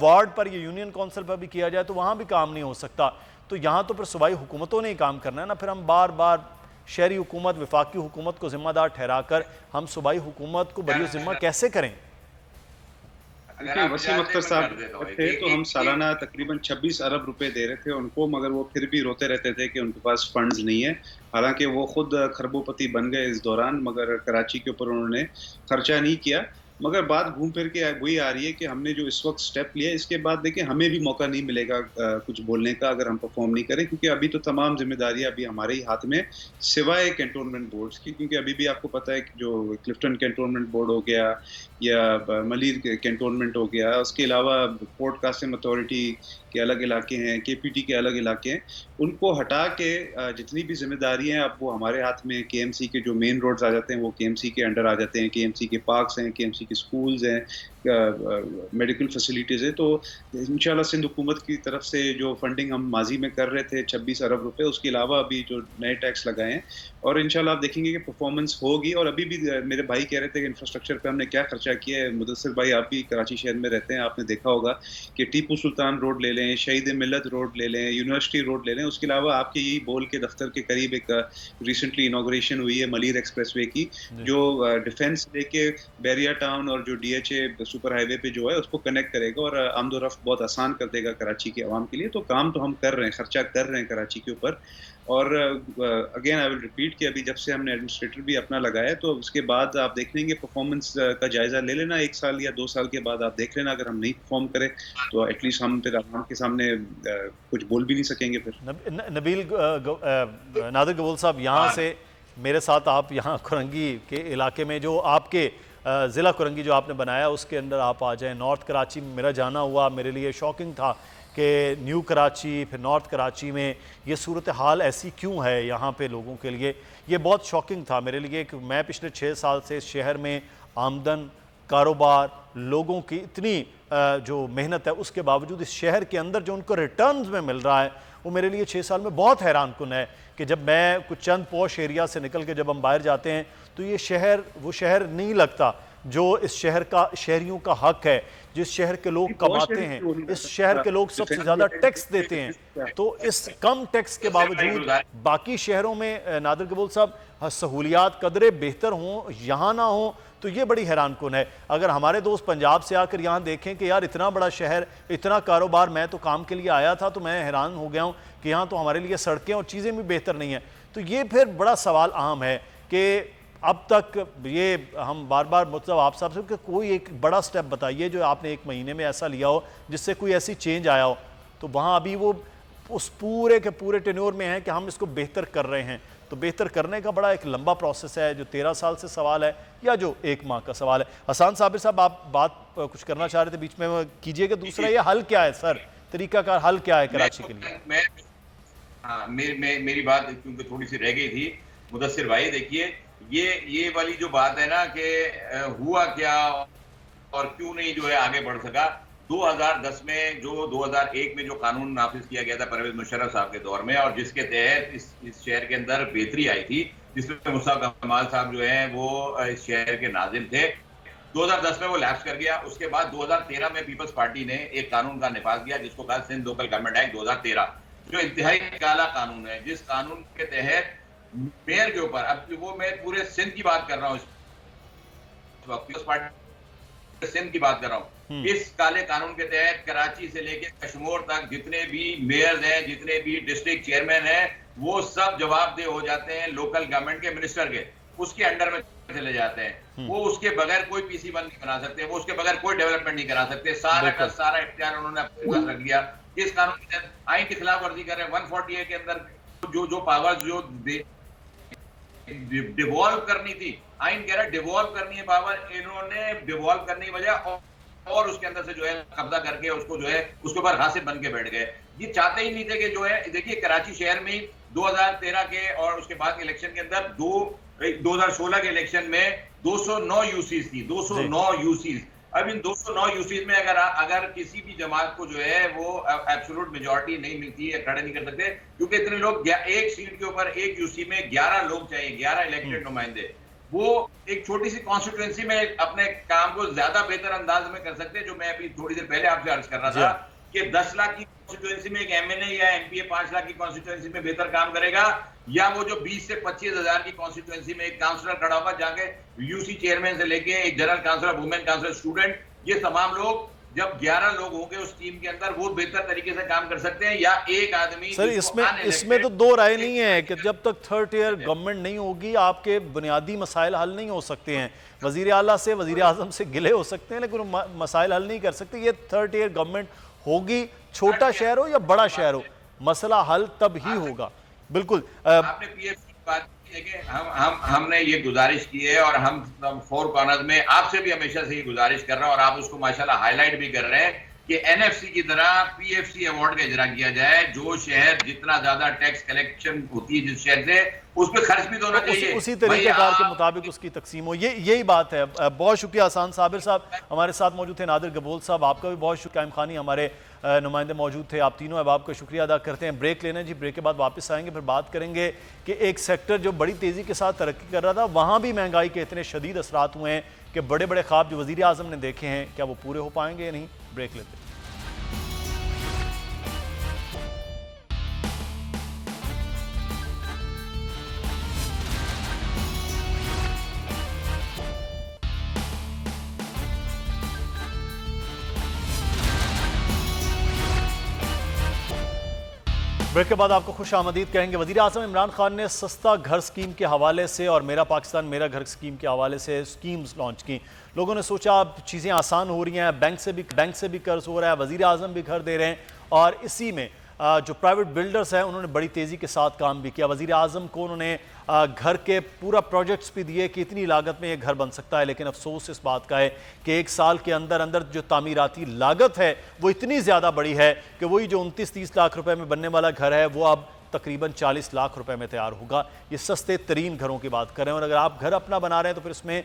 वार्ड पर या यूनियन काउंसिल पर भी किया जाए तो वहाँ भी काम नहीं हो सकता। तो यहाँ तो फिर सूबाई हुकूमतों ने ही काम करना है ना। फिर हम बार बार शहरी हुकूमत, वफाकी हुकूमत को जिम्मेदार ठहरा कर हम सूबाई हुकूमत को बरी जिम्मा कैसे करें? अगर आप वसीम अख्तर साहब थे तो हम सालाना तकरीबन 26 अरब रुपए दे रहे थे उनको, मगर वो फिर भी रोते रहते थे कि उनके पास फंड्स नहीं है। हालांकि वो खुद खरबोपति बन गए इस दौरान, मगर कराची के ऊपर उन्होंने खर्चा नहीं किया। मगर बात घूम फिर के वही आ रही है कि हमने जो इस वक्त स्टेप लिया, इसके बाद देखिए हमें भी मौका नहीं मिलेगा कुछ बोलने का अगर हम परफॉर्म नहीं करें, क्योंकि अभी तो तमाम जिम्मेदारियां अभी हमारे ही हाथ में, सिवाय कैंटोनमेंट बोर्ड्स की। क्योंकि अभी भी आपको पता है कि जो क्लिफ्टन कैंटोनमेंट बोर्ड हो गया या मलीर कैंटोनमेंट हो गया, उसके अलावा पोर्ट कासिम अथॉरिटी के अलग इलाके हैं, केपीटी के अलग इलाके हैं, उनको हटा के जितनी भी जिम्मेदारियां हैं अब वो हमारे हाथ में। केएमसी के जो मेन रोड्स आ जाते हैं वो केएमसी के अंडर आ जाते हैं, केएमसी के पार्क्स हैं, केएमसी के स्कूल्स हैं, मेडिकल फैसिलिटीज़ है। तो इंशाल्लाह सिंध हुकूमत की तरफ से जो फंडिंग हम माजी में कर रहे थे 26 अरब रुपए, उसके अलावा अभी जो नए टैक्स लगाए हैं, और इंशाल्लाह आप देखेंगे कि परफॉर्मेंस होगी। और अभी भी मेरे भाई कह रहे थे कि इंफ्रास्ट्रक्चर पे हमने क्या खर्चा किया है। मुदस्सिर भाई आप भी कराची शहर में रहते हैं, आपने देखा होगा कि टीपू सुल्तान रोड ले लें, शहीद मिलत रोड ले लें, यूनिवर्सिटी रोड ले लें, उसके अलावा आपके यही बोल के दफ्तर के करीब एक रिसेंटली इनॉग्रेशन हुई है मलीर एक्सप्रेसवे की, जो डिफेंस लेके बैरिया टाउन और जो डीएचए सुपर हाईवे पे जो है उसको कनेक्ट करेगा और आमदोरफ्त बहुत आसान कर देगा कराची के अवाम के लिए। तो काम तो हम कर रहे हैं, खर्चा कर रहे हैं कराची के ऊपर। और अगेन आई विल रिपीट कि अभी जब से हमने एडमिनिस्ट्रेटर भी अपना लगाया है, तो उसके बाद आप देख लेंगे परफॉर्मेंस का जायजा ले लेना, 1 साल या 2 साल के बाद आप देख लेना। अगर हम नहीं परफॉर्म करें तो एटलीस्ट हम फिर आवाम के सामने कुछ बोल भी नहीं सकेंगे। फिर नबील नादिर गबूल साहब, यहाँ से मेरे साथ आप यहाँ कुरंगी के इलाके में जो आपके ज़िला कुरंगी जो आपने बनाया उसके अंदर आप आ जाएं। नॉर्थ कराची में मेरा जाना हुआ, मेरे लिए शॉकिंग था कि न्यू कराची फिर नॉर्थ कराची में ये सूरत हाल ऐसी क्यों है यहाँ पे लोगों के लिए। ये बहुत शॉकिंग था मेरे लिए कि मैं पिछले 6 साल से इस शहर में आमदन, कारोबार, लोगों की इतनी जो मेहनत है, उसके बावजूद इस शहर के अंदर जो उनको रिटर्न्स में मिल रहा है वो मेरे लिए 6 साल में बहुत हैरान कुन है कि जब मैं कुछ चंद पॉश एरिया से निकल के जब हम बाहर जाते हैं तो ये शहर वो शहर नहीं लगता जो इस शहर का शहरियों का हक है, जिस शहर के लोग कमाते हैं, इस शहर के लोग सबसे ज़्यादा टैक्स देते हैं। तो इस कम टैक्स के बावजूद बाकी शहरों में नादिर गबूल साहब सहूलियात कदरे बेहतर हों, यहाँ ना हो, तो ये बड़ी हैरान कुन है। अगर हमारे दोस्त पंजाब से आकर यहाँ देखें कि यार इतना बड़ा शहर, इतना कारोबार, मैं तो काम के लिए आया था तो मैं हैरान हो गया हूँ कि यहाँ तो हमारे लिए सड़कें और चीज़ें भी बेहतर नहीं हैं। तो ये फिर बड़ा सवाल आम है कि अब तक ये हम बार बार मतलब आप साहब से कि कोई एक बड़ा स्टेप बताइए जो आपने 1 महीने में ऐसा लिया हो जिससे कोई ऐसी चेंज आया हो। तो वहाँ अभी वो उस पूरे के पूरे टेन्योर में है कि हम इसको बेहतर कर रहे हैं। तो बेहतर करने का बड़ा एक लंबा प्रोसेस है जो 13 साल से सवाल है या जो 1 माह का सवाल है। हसन साबिर साहब, आप बात कुछ करना चाह रहे थे, बीच में कीजिएगा। दूसरा ये हल क्या है सर, तरीकाकार हल क्या है कराची के लिए? मेरी बात क्योंकि थोड़ी सी रह गई थी, मुदस्सिर भाई देखिए ये वाली जो बात है ना कि हुआ क्या और क्यों नहीं जो है आगे बढ़ सका। 2010 में जो 2001 में जो कानून नाफिज किया गया था परवेज मुशर्रफ साहब के दौर में, और जिसके तहत इस शहर के अंदर बेहतरी आई थी, जिसमें मुस्तफा कमाल साहब जो है वो इस शहर के नाजिम थे, 2010 में वो लैप्स कर गया। उसके बाद 2013 में पीपल्स पार्टी ने एक कानून का निफाज किया जिसको कहा सिंध लोकल गवर्नमेंट एक्ट 2013, जो इंतहाई काला कानून है, जिस कानून के तहत मेयर के ऊपर, अब वो मैं पूरे सिंध की बात कर रहा हूँ, पीपल्स पार्टी सिंध की बात कर रहा हूँ, इस काले कानून के तहत कराची से लेकर कश्मीर तक जितने भी मेयर्स हैं, जितने भी डिस्ट्रिक्ट चेयरमैन हैं, वो सब जवाबदेह हो जाते हैं लोकल गवर्नमेंट के मिनिस्टर के, उसके अंडर में चले जाते हैं। वो उसके बगैर कोई पीसी1 नहीं बना सकते, वो उसके बगैर कोई डेवलपमेंट नहीं करा सकते। सारा का सारा इख्तियार उन्होंने अपने पास रख लिया। इस कानून के तहत आइन की खिलाफ वर्जी कर रहे हैं। 140A के अंदर जो पावर्स जो डिवॉल्व करनी थी, आइन कह रहा है डिवॉल्व करनी है पावर, इन्होंने डिवॉल्व करने की वजह और उसके अंदर से जो है कब्जा करके उसको जो है उसके ऊपर हासिल बन के बैठ गए। ये चाहते ही नहीं थे कि जो है, देखिए कराची शहर में 2013 के और उसके बाद के इलेक्शन के अंदर 2016 के इलेक्शन में 209 यूसीज थी, 209 यूसीज। अब इन 209 यूसीज में अगर किसी भी जमात को जो है वो एब्सोल्यूट मेजॉरिटी नहीं मिलती है, खड़े नहीं कर सकते, क्योंकि इतने लोग एक सीट के ऊपर एक यूसी में 11 लोग चाहिए, 11 इलेक्टेड नुमाइंदे। वो एक छोटी सी कॉन्स्टिट्यूएंसी में अपने काम को ज्यादा बेहतर अंदाज में कर सकते हैं। जो मैं अभी थोड़ी देर पहले आपसे अर्ज कर रहा था कि 10 लाख की कॉन्स्टिट्यूएंसी में एक एमएनए या एमपीए 5 लाख की कॉन्स्टिट्यूएंसी में बेहतर काम करेगा, या वो जो 20 से 25 हजार की कॉन्स्टिट्यूएंसी में एक काउंसलर खड़ा होगा, जाके यूसी चेयरमैन से लेके एक general counsellor, women counsellor, student, ये तमाम लोग, जब 11 लोग होंगे उस टीम के अंदर, वो बेहतर तरीके से काम कर सकते हैं, या एक आदमी सर इसमें तो दो राय नहीं है कि जब तक थर्ड ईयर गवर्नमेंट नहीं होगी आपके बुनियादी मसाइल हल नहीं हो सकते हैं। वजीर आला से, वजीर आजम से गिले हो सकते हैं लेकिन मसाइल हल नहीं कर सकते। ये थर्ड ईयर गवर्नमेंट होगी, छोटा शहर हो या बड़ा शहर हो, मसला हल तब ही होगा। बिल्कुल। आपने पीएफसी की बात की है कि हमने ये गुजारिश की है और हम फोर कॉर्नर में आपसे भी हमेशा से ये गुजारिश कर रहे हैं और आप उसको माशाल्लाह हाईलाइट भी कर रहे हैं कि एनएफसी की तरह पीएफसी अवार्ड का इजरा किया जाए। जो शहर जितना ज्यादा टैक्स कलेक्शन होती है जिस शहर से, उस पर खर्च भी तो होना चाहिए, उसी तरीकेकार के मुताबिक उसकी तकसीम हो। यही बात है। बहुत शुक्रिया हसन साबिर साहब हमारे साथ मौजूद थे, नादिर गबोल साहब आपका भी बहुत शुक्रिया, कायम खानी हमारे नुमाइंदे मौजूद थे। आप तीनों अहबाब का शुक्रिया अदा करते हैं। ब्रेक लेना जी, ब्रेक के बाद वापस आएंगे, फिर बात करेंगे कि एक सेक्टर जो बड़ी तेज़ी के साथ तरक्की कर रहा था, वहाँ भी महंगाई के इतने शदीद असरात हुए हैं कि बड़े बड़े ख्वाब जो वज़ीर आज़म ने देखे हैं क्या वो पूरे हो पाएंगे या नहीं। ब्रेक लेते हैं। ब्रेक के बाद आपको खुश आमदीद कहेंगे। वज़ीर आज़म इमरान खान ने सस्ता घर स्कीम के हवाले से और मेरा पाकिस्तान मेरा घर स्कीम के हवाले से स्कीम्स लॉन्च की। लोगों ने सोचा अब चीज़ें आसान हो रही हैं, बैंक से भी कर्ज हो रहा है, वज़ीर आज़म भी घर दे रहे हैं और इसी में जो प्राइवेट बिल्डर्स हैं उन्होंने बड़ी तेज़ी के साथ काम भी किया। वज़ीर आज़म को उन्होंने घर के पूरा प्रोजेक्ट्स भी दिए कि इतनी लागत में ये घर बन सकता है, लेकिन अफसोस इस बात का है कि एक साल के अंदर अंदर जो तामीराती लागत है वो इतनी ज़्यादा बड़ी है कि वही जो 29-30 लाख रुपए में बनने वाला घर है वो अब तकरीबन 40 लाख रुपए में तैयार होगा। ये सस्ते तरीन घरों की बात कर रहे हैं और अगर आप घर अपना बना रहे हैं तो फिर इसमें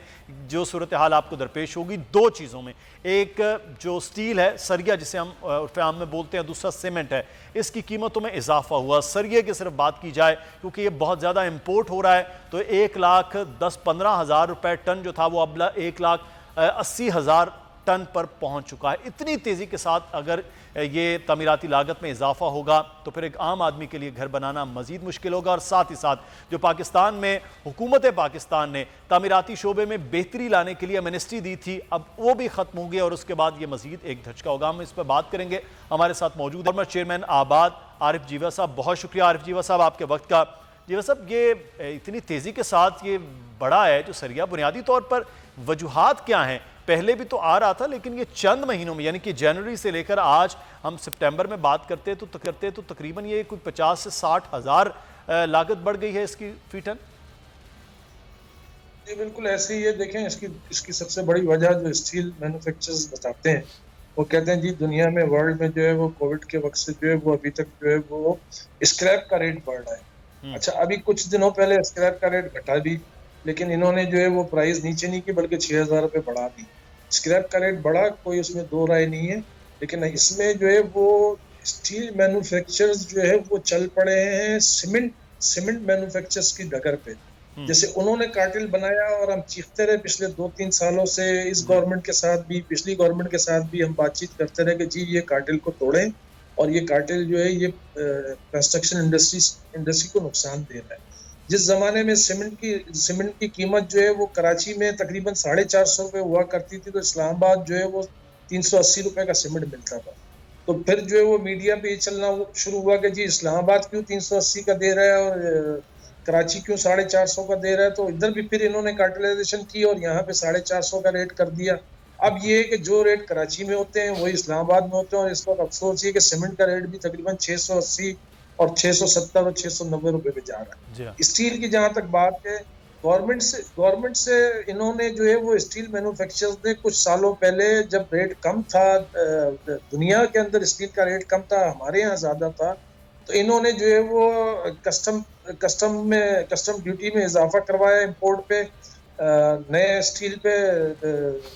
जो सूरत हाल आपको दरपेश होगी दो चीज़ों में, एक जो स्टील है सरिया जिसे हम उर्फ़े आम में बोलते हैं, दूसरा सीमेंट है, इसकी कीमतों में इजाफा हुआ। सरिये की सिर्फ बात की जाए क्योंकि ये बहुत ज़्यादा इम्पोर्ट हो रहा है तो 1,10-15 हज़ार रुपये टन जो था वो अब 1,80,000 टन पर पहुंच चुका है। इतनी तेज़ी के साथ अगर ये तमीराती लागत में इजाफा होगा तो फिर एक आम आदमी के लिए घर बनाना मज़ीद मुश्किल होगा। और साथ ही साथ जो पाकिस्तान में हुकूमत पाकिस्तान ने तामीराती शोबे में बेहतरी लाने के लिए अमनेस्टी दी थी, अब वो भी ख़त्म होगी और उसके बाद ये मज़ीद एक धचका होगा। हम इस पर बात करेंगे। हमारे साथ मौजूद है चेयरमैन आबाद आरिफ जीवा साहब। बहुत शुक्रिया आरिफ जीवा साहब आपके वक्त का। जीवा साहब, ये इतनी तेज़ी के साथ ये बढ़ा है जो सरिया, बुनियादी तौर पर वजूहात क्या हैं? पहले भी तो आ रहा था लेकिन ये चंद महीनों में यानी कि जनवरी से लेकर आज हम सितंबर में बात करते तो तकरीबन ये कोई 50 से 60 हज़ार लागत बढ़ गई है इसकी फी टन। ये बिल्कुल ऐसे ही है। देखें इसकी सबसे बड़ी वजह जो स्टील मैन्युफैक्चरर्स बताते हैं, वो कहते हैं जी दुनिया में वर्ल्ड में जो है वो कोविड के वक्त से जो है वो अभी तक जो है वो स्क्रैप का रेट बढ़ रहा है। अच्छा, अभी कुछ दिनों पहले स्क्रैप का रेट घटा भी, लेकिन इन्होंने जो है वो प्राइस नीचे नहीं की बल्कि 6,000 रुपये बढ़ा दी। स्क्रैप का रेट बढ़ा, कोई उसमें दो राय नहीं है, लेकिन इसमें जो है वो स्टील मैन्युफैक्चरर्स जो है वो चल पड़े हैं सीमेंट मैन्युफैक्चरर्स की डगर पे। जैसे उन्होंने कार्टेल बनाया और हम चीखते रहे पिछले 2-3 सालों से, इस गवर्नमेंट के साथ भी पिछली गवर्नमेंट के साथ भी हम बातचीत करते रहे कि जी ये कार्टेल को तोड़ें और ये कार्टेल जो है ये कंस्ट्रक्शन इंडस्ट्री को नुकसान दे रहा है। जिस जमाने में सीमेंट की कीमत जो है वो कराची में तकरीबन 450 रुपये हुआ करती थी तो इस्लामाबाद जो है वो 380 रुपये का सीमेंट मिलता था। तो फिर जो है वो मीडिया पे ये चलना शुरू हुआ कि जी इस्लामाबाद क्यों 380 का दे रहा है और कराची क्यों 450 का दे रहा है। तो इधर भी फिर इन्होंने कार्टेलाइजेशन की और यहाँ पे 450 का रेट कर दिया। अब ये है कि जो रेट कराची में होते हैं वही इस्लामाबाद में होते हैं और इस वक्त अफसोस ये कि सीमेंट का रेट भी तकरीबन 680 और 670 और 690 रुपए पे जा रहा है। स्टील की जहां तक बात है, गवर्नमेंट से इन्होंने जो है वो स्टील मैन्युफैक्चरर्स ने कुछ सालों पहले जब रेट कम था, दुनिया के अंदर स्टील का रेट कम था, हमारे यहाँ ज्यादा था, तो इन्होंने जो है वो कस्टम ड्यूटी में इजाफा करवाया इंपोर्ट पे, नए स्टील पे,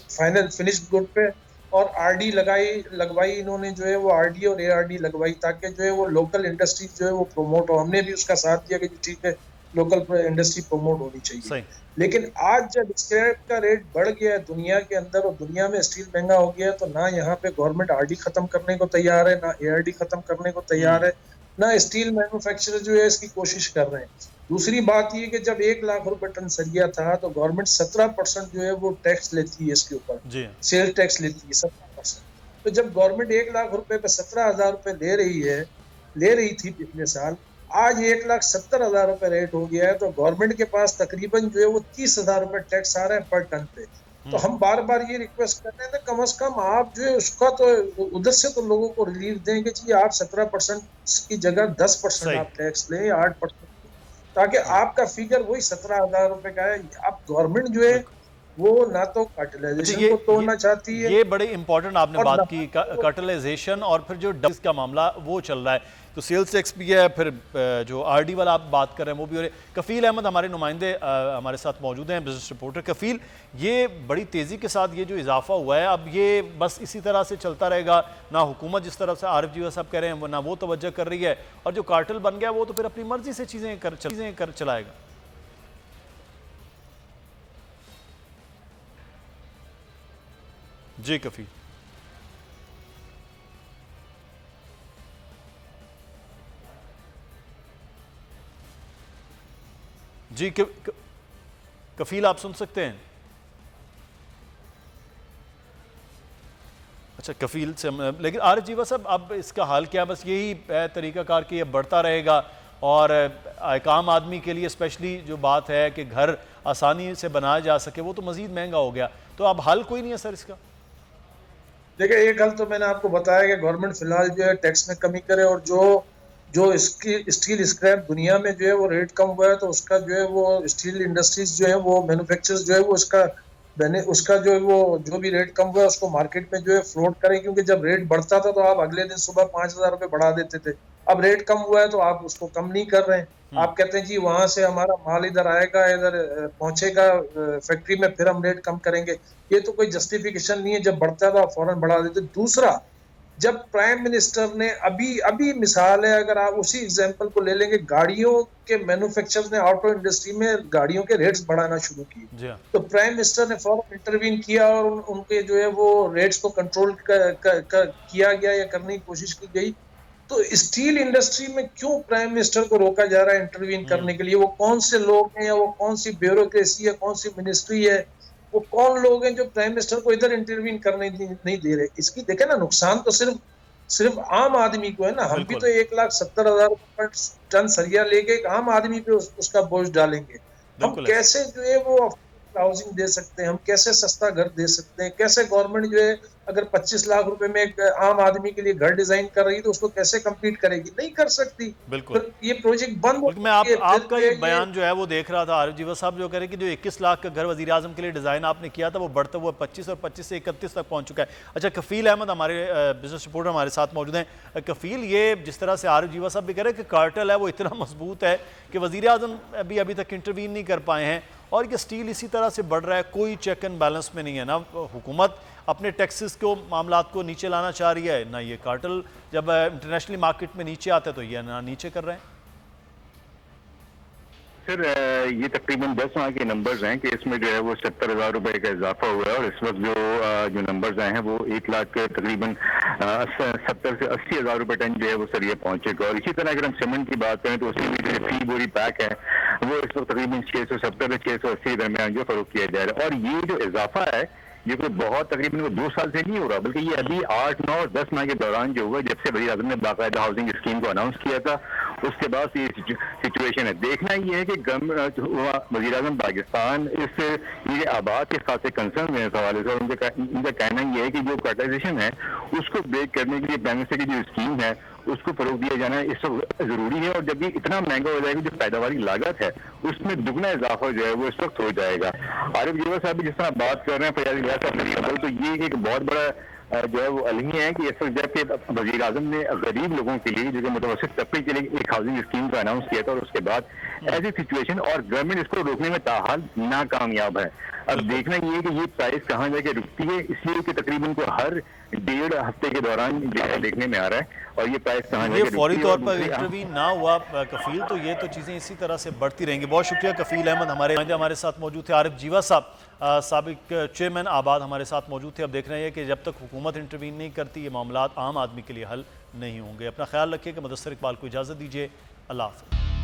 फाइनल फिनिश्ड गुड पे, और आरडी लगवाई इन्होंने जो है वो आरडी और एआरडी लगवाई ताकि जो है वो लोकल इंडस्ट्री जो है वो प्रमोट हो। हमने भी उसका साथ दिया कि ठीक है लोकल इंडस्ट्री प्रमोट होनी चाहिए। लेकिन आज जब स्क्रैप का रेट बढ़ गया है दुनिया के अंदर और दुनिया में स्टील महंगा हो गया है, तो ना यहाँ पे गवर्नमेंट आरडी खत्म करने को तैयार है, ना एआरडी खत्म करने को तैयार है, ना स्टील मैन्युफैक्चरर जो है इसकी कोशिश कर रहे हैं। दूसरी बात ये कि जब 1 लाख रुपए टन सरिया था तो गवर्नमेंट 17% जो है वो टैक्स लेती है इसके ऊपर, सेल टैक्स लेती है 17%। तो जब गवर्नमेंट 1 लाख रुपए पे 17,000 रुपए ले रही थी पिछले साल, आज 1,70,000 रुपए रेट हो गया है, तो गवर्नमेंट के पास तकरीबन जो है वो 30,000 रुपए टैक्स आ रहे हैं पर टन पे। तो हम बार बार ये रिक्वेस्ट कर रहे हैं कम से कम आप जो है उसका तो उधर से तो लोगों को रिलीफ देंगे जी, आप 17% की जगह 10% आप टैक्स लें, 8%, ताकि आपका फिगर वही 17,000 रुपए का है। आप गवर्नमेंट जो है वो ना तो कार्टेलाइजेशन को तोड़ना चाहती है। ये बड़े इंपॉर्टेंट आपने बात की, कार्टेलाइजेशन और फिर जो डब्स का मामला वो चल रहा है, तो सेल्स टैक्स भी है, फिर जो आरडी वाला आप बात कर रहे हैं वो भी हो रहे। कफील अहमद हमारे नुमाइंदे हमारे साथ मौजूद हैं, बिजनेस रिपोर्टर। कफील, ये बड़ी तेज़ी के साथ ये जो इजाफा हुआ है, अब ये बस इसी तरह से चलता रहेगा? ना हुकूमत जिस तरफ से आरिफ जी साहब कह रहे हैं ना वो तवज्जो कर रही है, और जो कार्टेल बन गया वो तो फिर अपनी मर्जी से चीज़ें कर चलाएगा। जी कफील। जी कफील, आप सुन सकते हैं? अच्छा, कफील से लेकिन आरिफ जीवा साहब, अब इसका हाल क्या? बस यही तरीकाकार कि ये बढ़ता रहेगा और आम आदमी के लिए स्पेशली जो बात है कि घर आसानी से बनाया जा सके वो तो मजीद महंगा हो गया, तो अब हल कोई नहीं है सर इसका? देखिए, एक हल तो मैंने आपको बताया कि गवर्नमेंट फिलहाल जो है टैक्स में कमी करे, और जो इसकी स्टील स्क्रैप दुनिया में जो है वो रेट कम हुआ है, तो उसका जो है वो स्टील इंडस्ट्रीज जो है वो मैन्युफैक्चरर्स जो है वो उसका जो भी रेट कम हुआ है उसको मार्केट में जो है फ्लोट करें, क्योंकि जब रेट बढ़ता था तो आप अगले दिन सुबह 5,000 रुपए बढ़ा देते थे। अब रेट कम हुआ है तो आप उसको कम नहीं कर रहे हैं। आप कहते हैं जी वहां से हमारा माल इधर आएगा, इधर पहुंचेगा फैक्ट्री में, फिर हम रेट कम करेंगे। ये तो कोई जस्टिफिकेशन नहीं है। जब बढ़ता था फौरन बढ़ा देते। दूसरा, जब प्राइम मिनिस्टर ने अभी मिसाल है, अगर आप उसी एग्जांपल को ले लेंगे, गाड़ियों के मैन्युफैक्चरर्स ने ऑटो इंडस्ट्री में गाड़ियों के रेट्स बढ़ाना शुरू किए, तो प्राइम मिनिस्टर ने फौरन इंटरवीन किया और उनके जो है वो रेट्स को कंट्रोल किया गया या करने की कोशिश की गई। तो स्टील इंडस्ट्री में क्यों प्राइम मिनिस्टर को रोका जा रहा है इंटरवीन करने के लिए? वो कौन से लोग हैं, या वो कौन सी ब्यूरोक्रेसी है, कौन सी मिनिस्ट्री है, वो कौन लोग हैं जो प्राइम मिनिस्टर को इधर इंटरवीन करने नहीं दे रहे? इसकी देखे ना, नुकसान तो सिर्फ आम आदमी को है ना। हम भी तो 1,70,000 टन सरिया लेके एक आम आदमी पे उसका बोझ डालेंगे। हम कैसे जो है वो हाउसिंग दे सकते हैं, हम कैसे सस्ता घर दे सकते हैं, कैसे गवर्नमेंट जो है अगर 25 लाख रुपए में एक आम आदमी के लिए घर डिजाइन कर रही है तो उसको कैसे कंप्लीट करेगी? नहीं कर सकती। बिल्कुल, ये प्रोजेक्ट बंद। मैं आपका ये बयान जो है वो देख रहा था, आरिफ जीवा साहब जो कह रहे हैं कि जो 21 लाख का घर वज़ीर आज़म के लिए डिज़ाइन आपने किया था वो बढ़ता हुआ 25 और 25 से 31 तक पहुंच चुका है। अच्छा, कफील अहमद हमारे बिजनेस रिपोर्टर हमारे साथ मौजूद हैं। कफील, ये जिस तरह से आरिफ जीवा साहब भी कह रहे हैं कि कार्टेल है वो इतना मजबूत है कि वज़ीर आज़म अभी तक इंटरवीन नहीं कर पाए हैं, और ये स्टील इसी तरह से बढ़ रहा है, कोई चेक एंड बैलेंस में नहीं है। ना हुकूमत अपने टैक्सेस को मामलात को नीचे लाना चाह रही है, ना ये कार्टेल जब इंटरनेशनल मार्केट में नीचे आता है तो ये ना नीचे कर रहे हैं। सर, ये तकरीबन 10 माह के नंबर्स हैं कि इसमें जो है वो 70,000 रुपए का इजाफा हुआ है, और इस वक्त जो नंबर्स आए हैं वो 1 लाख तकरीबन 70 से 80,000 रुपए टन जो है वो सरिया पहुंचेगा। और इसी तरह अगर हम सीमेंट की बात करें तो उसमें भी जो फी बोरी पैक है वो इस वक्त तकरीबन 670 से 680 के दरमियान जो फरोख्त किया जा रहा है। और ये जो इजाफा है ये कोई बहुत तकरीबन 2 साल से नहीं हो रहा, बल्कि ये अभी 8, 9 और 10 माह के दौरान जो हुआ, जब से वज़ीर आज़म ने बाकायदा हाउसिंग स्कीम को अनाउंस किया था, उसके बाद से ये सिचुएशन है। देखना ये है कि वज़ीर आज़म पाकिस्तान ये आबाद के साथ कंसर्न है इस हवाले से। उनका कहना ये है कि जो कार्टेलाइजेशन है उसको ब्रेक करने के लिए प्राइम मिनिस्टर की जो स्कीम है उसको फरोग दिया जाना इस वक्त जरूरी है। और जब ये इतना महंगा हो जाएगा, जो पैदावारी लागत है उसमें दुगना इजाफा जो है वो इस वक्त हो जाएगा। आरिफ जीवा साहब भी जिस तरह बात कर रहे हैं फैयाज रियाज साहब, तो ये एक बहुत बड़ा जो है वो अलमी है कि इस वक्त जबकि वज़ीर आज़म ने गरीब लोगों के लिए, जो मुतवस्सित तबके के लिए एक हाउसिंग स्कीम को अनाउंस किया था, और उसके बाद ऐसी सिचुएशन और गवर्नमेंट इसको रोकने में ताहाल नाकामयाब है। अब देखना ये है कि ये प्राइस कहाँ जाके रुकती है, इसलिए कि तकरीबन को हर 1.5 हफ्ते के दौरान देखने में आ रहा है। और ये प्राइस कहाँ ये फौरी तौर पर इंटरवीन ना हुआ कफील, तो ये तो चीज़ें इसी तरह से बढ़ती रहेंगी। बहुत शुक्रिया कफील अहमद हमारे साथ मौजूद थे। आरिफ जीवा साहब साबिक चेयरमैन आबाद हमारे साथ मौजूद थे। अब देख रहे हैं कि जब तक हुकूमत इंटरवीन नहीं करती ये मामला आम आदमी के लिए हल नहीं होंगे। अपना ख्याल रखिए कि मुदस्सिर इकबाल को इजाज़त दीजिए। अल्लाह हाफ़िज़।